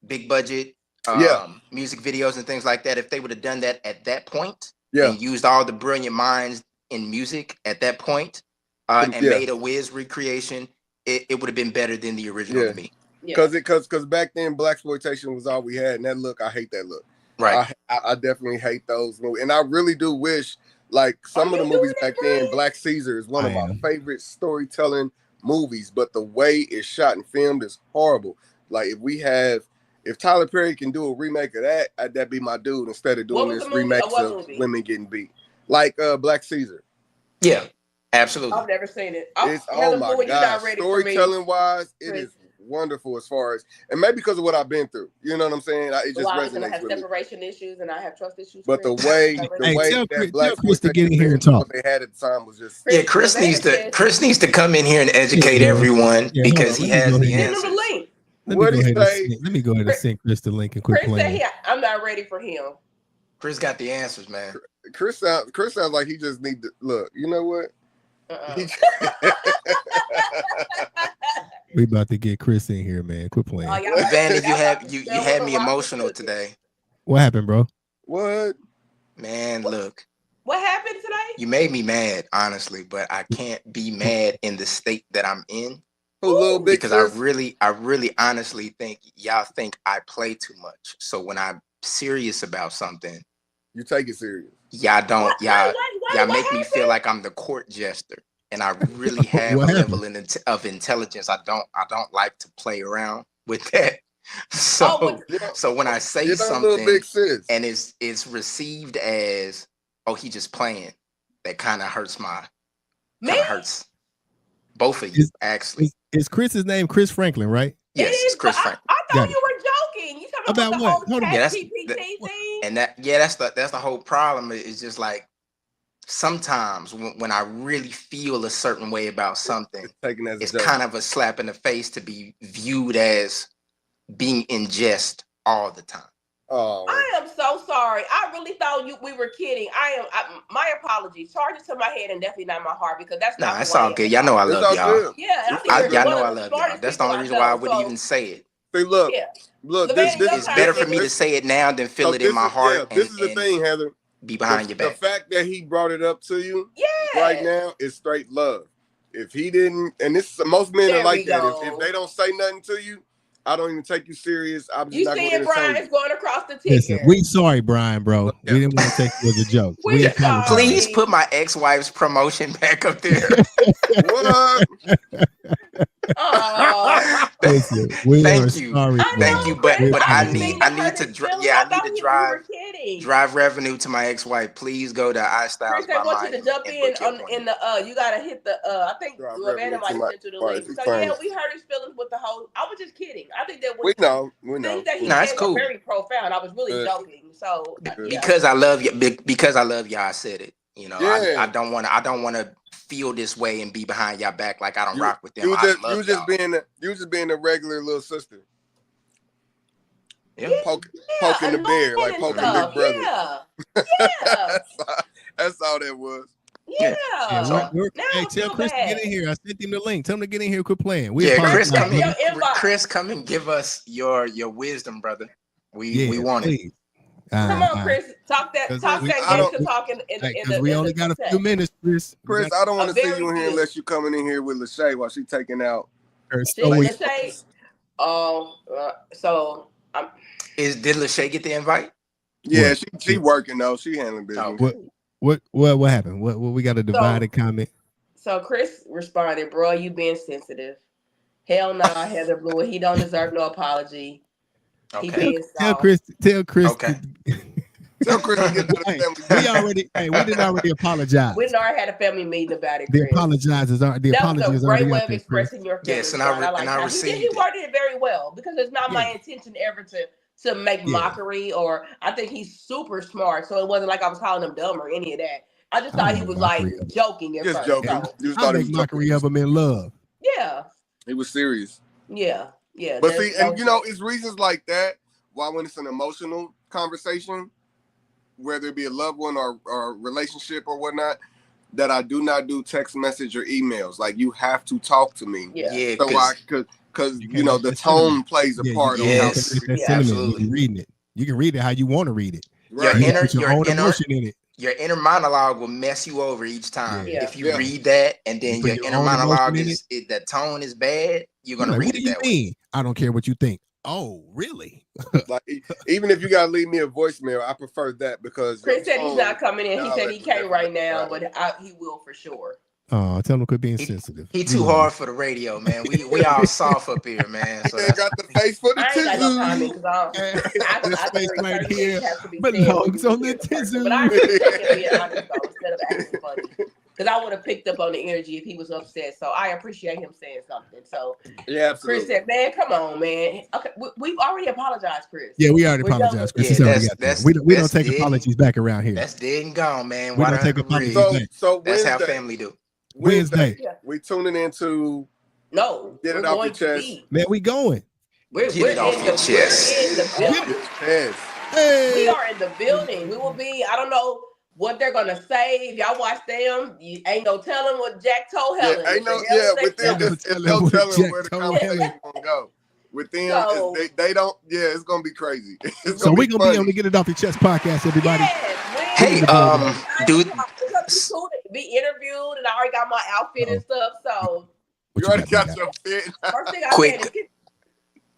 big budget Yeah. music videos and things like that. If they would have done that at that point Yeah. and used all the brilliant minds in music at that point, and Yeah. made a Wiz recreation, it would have been better than the original Yeah. to me. Because back then blaxploitation was all we had, and that look, I hate that look. Right. I definitely hate those movies, and I really do wish, like some of the movies back then, Black Caesar is one of my favorite storytelling movies, but the way it's shot and filmed is horrible. Like if Tyler Perry can do a remake of that, that'd be my dude instead of doing this remakes of women getting beat, like Black Caesar. Yeah, absolutely. I've never seen it. Oh my god, storytelling wise, it is wonderful as far as, and maybe because of what I've been through, you know what I'm saying? It just resonates I have with separation issues and I have trust issues. But the way that Black Chris to get in here and talk. What they had at the time was just Chris needs to come in here and educate everyone because he has the answers. What do you say? Let me go ahead and send Chris the link and quit playing. I'm not ready for him. Chris got the answers, man. Chris sounds like he just need to look. You know what? We about to get Chris in here, man. Quit playing. Vanny, you had me emotional today. What happened, bro? What? Man, look. What happened today? You made me mad, honestly, but I can't be mad in the state that I'm in. Because I really honestly think y'all think I play too much. So when I'm serious about something, you take it serious. Y'all don't. Y'all make me feel like I'm the court jester, and I really have a level of intelligence. I don't like to play around with that. So when I say something and it's received as, oh, he just playing, that kind of hurts hurts both of you, actually. Is Chris's name Chris Franklin, right? Yes, it's Chris Franklin. I thought you were joking. You talking about what? The whole ChatGPT thing? And that's the whole problem. It's just like sometimes when I really feel a certain way about something, it's kind of a slap in the face to be viewed as being in jest all the time. Oh, I am so sorry. I really thought we were kidding. My apologies. Charge it to my head and definitely not my heart because that's not. It's all good. Y'all know I love y'all. Yeah, y'all know I love y'all. That's the only reason why I would even say it. See, look, this it's better for me to say it now than feel it in my heart. This is the thing, Heather. Be behind your back. The fact that he brought it up to you right now is straight love. If he didn't, and this most men are like that. If they don't say nothing to you, I don't even take you serious. I'm just not going to entertain you. Brian's going across the ticket. Listen, we sorry, Brian, bro. Yeah. We didn't want to take you as a joke. Please put my ex-wife's promotion back up there. What? Listen, Thank you. Sorry, thank you, but I need to drive revenue to my ex-wife. Please go to iStyles. Chris, I want you to jump in the you gotta hit the I think Lavanda might send you the link. So yeah, we hurt his feelings with the whole. I was just kidding. I think that was we know. That he said cool. Very profound. I was really joking. So because I love you, y'all, I said it. You know, I don't want to feel this way and be behind y'all back like I don't rock with them. You just being a regular little sister. Yeah. Poking the bear, like poking big brother. Yeah. That's all that was. Yeah. Hey, tell Chris to get in here. I sent him the link. Tell him to get in here. Quit playing. Chris, come and give us your wisdom, brother. We want it. Come on, Chris. Talk that gangster talking in we only got a few minutes, Chris. Chris, I don't want to see you in here unless you coming in here with Lachey while she taking out her Lachey. Did Lachey get the invite? Yeah, she working though. She handling business. What happened? What we got a divided comment? So Chris responded, "Bro, you being sensitive. Hell nah, Heather Blue. He don't deserve no apology. He Okay. being Tell soft." Chris. Tell Chris. Okay. Tell Chris to get to the Hey, family. we business. already. Hey, we didn't already apologize. We already had a family meeting about it, The Chris. the That apology was a is great already way out of there, Chris. expressing your Yes, feelings, and John. I like how he received he it. worded it very well because it's not my Yeah. intention ever to make Yeah. mockery, or I think he's super smart, so it wasn't like I was calling him dumb or any of that. I just I thought he make was mockery like of it. joking at Just first. joking. So You just I thought he make was mockery joking. of him in love. yeah, He was serious. yeah. But see, and you know, it's reasons like that why when it's an emotional conversation, whether it be a loved one or relationship or whatnot, that I do not do text message or emails. Like you have to talk to me. Yeah. Yeah, So I because because You you can't know let the that tone sentiment. plays a Yeah, part on how you can't Yes. let that Yeah. sentiment when Absolutely. you're reading it. You can read it how you want to read it. your right. You inner put your own emotion in it. your inner monologue will mess you over each time. Yeah. If you Yeah. read that and You then put your your inner own emotion monologue in is the tone is bad, you're You're gonna like, read what do it you that way. mean? I don't care what you think. Oh, really? Like even if you gotta leave me a voicemail, I prefer that because your Chris said he's tone not coming in. He now said lets he the can't right definition now, right. but he will for sure. Oh, tell him to quit being He, sensitive. he We too love hard for the radio, man. We all soft up here, man. He So ain't that's got the face for the I ain't got no tizzy. comment because you. This I space think right certain here things have to be said when belongs you on the hear the person. But I tizoo. appreciate him being honest though, instead of acting funny. Because I would have picked up on the energy if he was upset. So I appreciate him saying something. So Yeah, Chris absolutely. said, "Man, come on, man. Okay, we've already apologized, Chris. Yeah, we already We're done apologized, with Chris. this." It's yeah, already got there. We don't take dead apologies back around here. that's dead and gone, man. We don't Water take under the apologies bridge. back. So That's how Wednesday, family do. Wednesday. Yeah. we tuning into No, get we're it off your going to chest. be. Man, we going. We're Get it off in your the chest. we're in the Off building. your chest. We Hey. are in the building. We will be. I don't know what they're gonna say. If y'all watch them, you ain't no telling what Jack told Yeah, Helen. ain't What no the hell is with they them Ain't no telling? it's telling no what telling Jack where the told conversation Helen. gonna go. With them, So they don't. Yeah, it's gonna be crazy. It's So gonna we're be gonna funny. be on the Get It Off Your Chest podcast, everybody. yes, We in Hey, the Wednesday, building. 9 dude. o'clock. It's gonna be cool to be interviewed, and I already got my outfit and stuff. So What You you already got, got Big your fit. first thing I said is,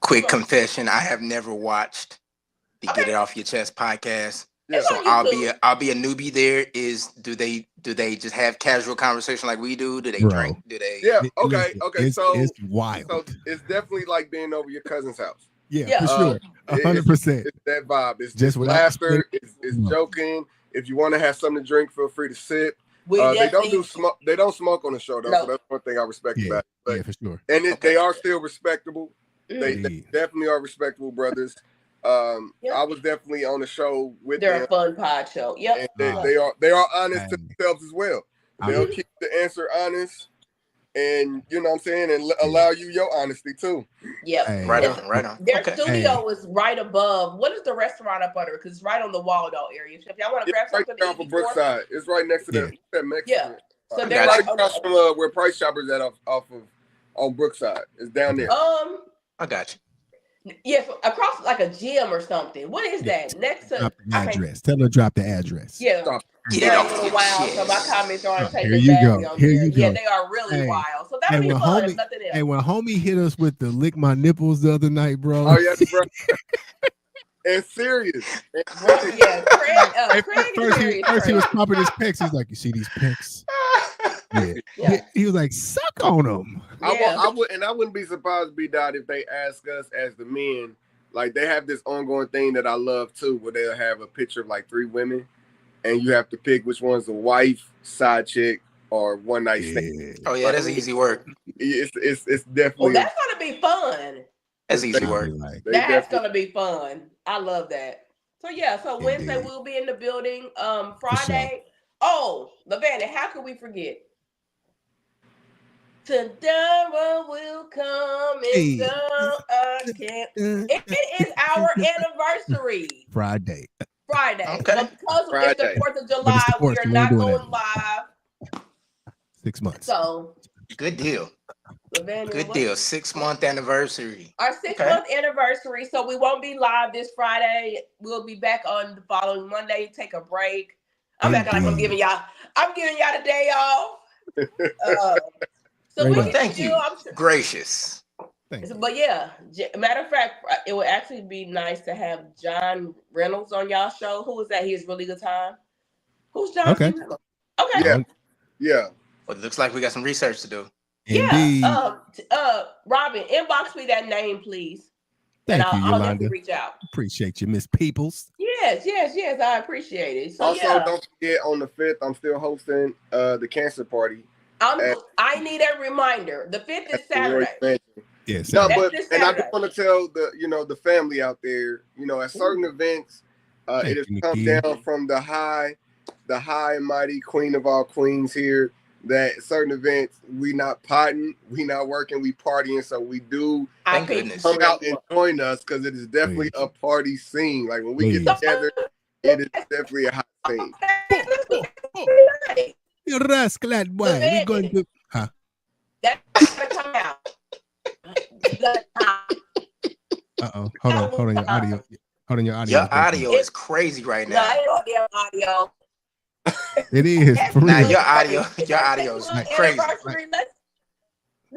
Quick come on. confession: I have never watched the Okay, Get It Off Your Chest podcast. Yeah. it's So on I'll YouTube. be a newbie there. Do they just have casual conversation like we do? Do they Bro. drink? Do they Yeah. Okay. Listen, Okay. it's So wild. it's definitely like being over your cousin's house. Yeah, Yeah. for sure. It's 100%. that vibe. It's Just just without the laughter. spin. It's joking. If you want to have something to drink, feel free to sip. We They don't definitely do smoke. They don't smoke on the show though. No. So that's one thing I respect Yeah, about it. But yeah, for sure. they are still respectable. They Indeed. definitely are respectable brothers. Yep. I was definitely on the show with They're them, a fun pod show. and Yep. they are honest to Hey. themselves as well. I They'll mean, keep the answer honest, and you know what I'm saying, and allow you your honesty too. Yep. hey, right And on, right on? their Okay. studio is right above. What is the restaurant up under? Because it's right on the Waldo area. So if y'all want to grab Right something there to off eat of before, Brookside. It's right next to Yeah. that Mexican. yeah. So I they're got Right like across from where Price Shoppers at off of on Brookside. It's down there. I got you. yeah, across like a gym or something. What is Yeah. that? Next to drop the I can't. address. Tell them to drop the address. Yeah. Stop. Get They're it a off little your wild, so my chest. comments aren't Here taken you badly go. on Here there. you Yeah, go. they are really Hey. wild. So Hey, that'll be when fun if homie, nothing else. hey, when homie hit us with the lick my nipples the other night, bro. Oh yeah, bro. And serious. Bro, yeah, Craig, Hey, Craig is first serious. he was Craig. popping his pecs. He's like, you see these pecs? Yeah. Yeah. He was like, suck on them. Yeah. I wouldn't be surprised, B Dot, if they ask us as the men, like they have this ongoing thing that I love too, where they'll have a picture of like 3 women, and you have to pick which one's a wife, side chick, or one night stand. Yeah. Oh yeah, that's easy work. It's Oh, definitely that's gonna be fun. That's easy I'll work. be like, they That's definitely- gonna be fun. I love that. So yeah, so Wednesday Indeed. we'll be in the building. sure. Friday. Oh, Lavanda, how could we forget? Tomorrow will come and Hey. so I can't. It is our anniversary. Friday. Friday. Okay. But because it's Friday. the 4th of But July, it's the 4th, we so are we not ain't doing going live. 6 months. So Good deal. Lavanda, Good what- deal. 6-month anniversary. Our 6-month anniversary. So we won't be live this Friday. We'll be back on the following Monday. Take a break. I'm acting like I'm Indeed. giving y'all the day off. So Right we on. can Thank still, you. I'm sure. Gracious. Thank you. But yeah, matter of fact, it would actually be nice to have John Reynolds on y'all show. Who is that? He has really good time. Who's John Okay. Reynolds? Okay. Yeah. Yeah. Well, it looks like we got some research to do. Indeed. Yeah. Robin, inbox me that name, please. Thank and you, I'll Yolanda. definitely reach out. Appreciate you, Miss Peoples. Yes. I appreciate it. So Also, don't forget on the 5th, I'm still hosting the cancer party. I need a reminder. The 5th is Saturday. Yes. No, That's but this and I Saturday. just want to tell the family out there, at certain events, it has come down from the high and mighty queen of all queens here. That certain events we not potting, we not working, we partying. So we do Thank goodness. come out and join us because it is definitely a party scene. Like when we get together, it is definitely a hot scene. You rascal boy. We going to That's gonna come out. Uh-oh. Hold on your audio. Hold on your audio. Your audio is crazy right now. No, I don't have audio. It is for Now real. your audio is crazy.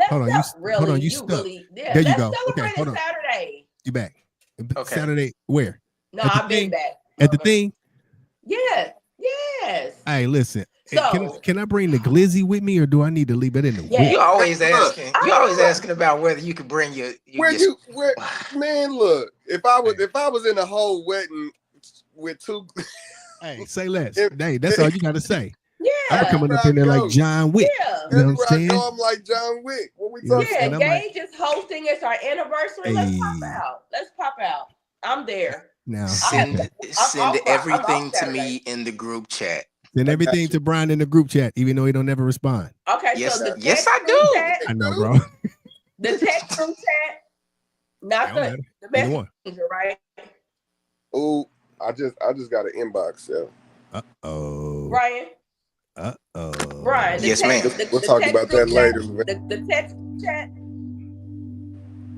Hold on, you stuck. Really, there you go. Okay, hold on. Saturday. You back. Okay. Saturday where? No, I've been back. At the thing? Yes. Hey, listen. So, can I bring the glizzy with me, or do I need to leave it in the whip? You always asking about whether you can bring your man, look, if I was in a whole wedding with two Hey, say less. Hey, that's all you gotta say. Yeah. I'm coming up in there like John Wick. Yeah. You know what I'm saying? I'm like John Wick. What we talking about? Gage is hosting. It's our anniversary. Hey. Let's pop out. I'm there. Now send everything to me in the group chat. Send everything to Brian in the group chat, even though he don't ever respond. Okay, yes, so yes, I do. Chat, I know, bro. The text group chat, not the messenger, right? Oh, I just got an inbox, yo. Brian. Brian. Yes, ma'am. We'll talk about that later. The text chat.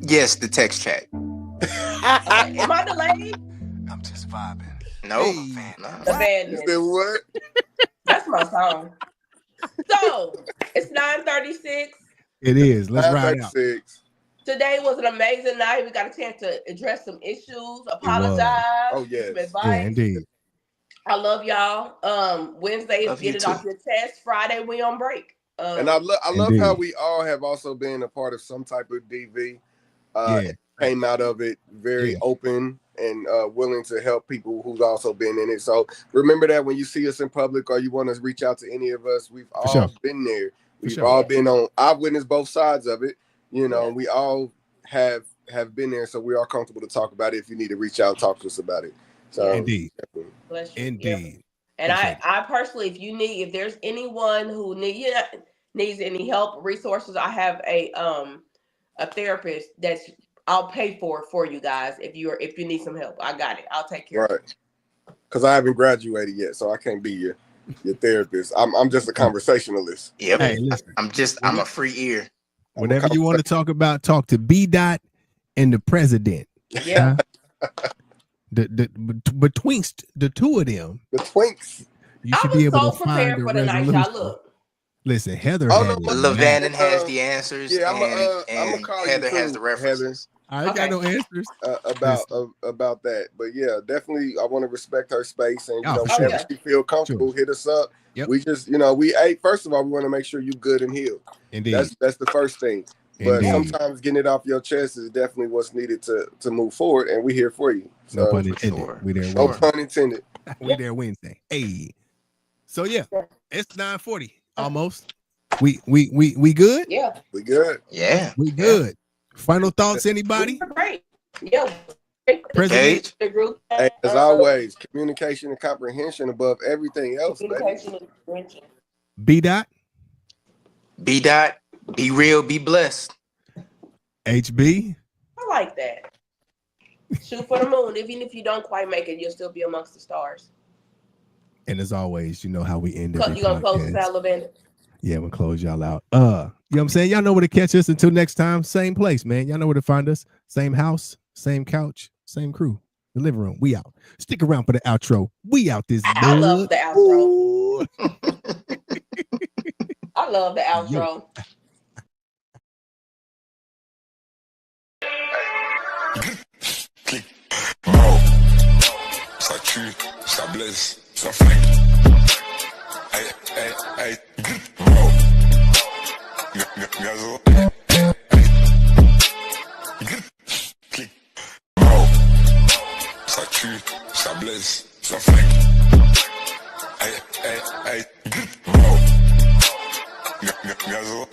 Yes, the text chat. Okay. Am I delayed? I'm just vibing. No. The band is. What? That's my song. So it's 9:36. It is. Let's ride out. Today was an amazing night. We got a chance to address some issues, apologize. Oh yes. Some advice. Yeah, indeed. I love y'all. Wednesday is get it off your chest. Friday we on break. And I love how we all have also been a part of some type of DV. Came out of it very open and willing to help people who's also been in it. So remember that when you see us in public or you want to reach out to any of us, we've all been there. We've all been on. I've witnessed both sides of it. We all have been there, so we are comfortable to talk about it. If you need to reach out and talk to us about it. So indeed. Bless you. Indeed. And I personally, if there's anyone who needs any help, resources, I have a therapist I'll pay for you guys if you need some help. I got it. I'll take care of it. Because I haven't graduated yet, so I can't be your therapist. I'm just a conversationalist. Yep. Hey, listen. I'm a free ear. Whatever you want to talk about, talk to B. Dot and the president. Yeah. Between the two of them, the twinks, you should be able to find for the night, y'all. Look. Listen, Heather. Levannon has the answers. Yeah, and Heather has the references. I got no answers about that, but yeah, definitely. I want to respect her space, and whenever she feel comfortable, hit us up. Yep. We just, first of all, we want to make sure you're good and healed. Indeed, that's the first thing. But sometimes getting it off your chest is definitely what's needed to move forward, and we're here for you. So, no pun intended. Sure. We there. No pun intended. We there Wednesday. Hey, so yeah, it's 9:40 almost. We good? Yeah, we good. Yeah, we good. Final thoughts, anybody? Great. Yeah. President. Hey, as always, communication and comprehension above everything else. B. Dot. B. Dot. Be real. Be blessed. HB. I like that. Shoot for the moon. Even if you don't quite make it, you'll still be amongst the stars. And as always, you know how we end it. You gonna close this out, Lavender? Yeah, we'll close y'all out. You know what I'm saying? Y'all know where to catch us. Until next time, same place, man. Y'all know where to find us. Same house, same couch, same crew. The living room. We out. Stick around for the outro. We out this. I love the outro. I love the outro. Ça tue, ça blesse, ça flingue. Hey, hey, hey, bro. Gazo. Clic. Bro. Ça tue, ça blesse, ça flingue. Aïe, aïe, aïe. Bro. Gazo.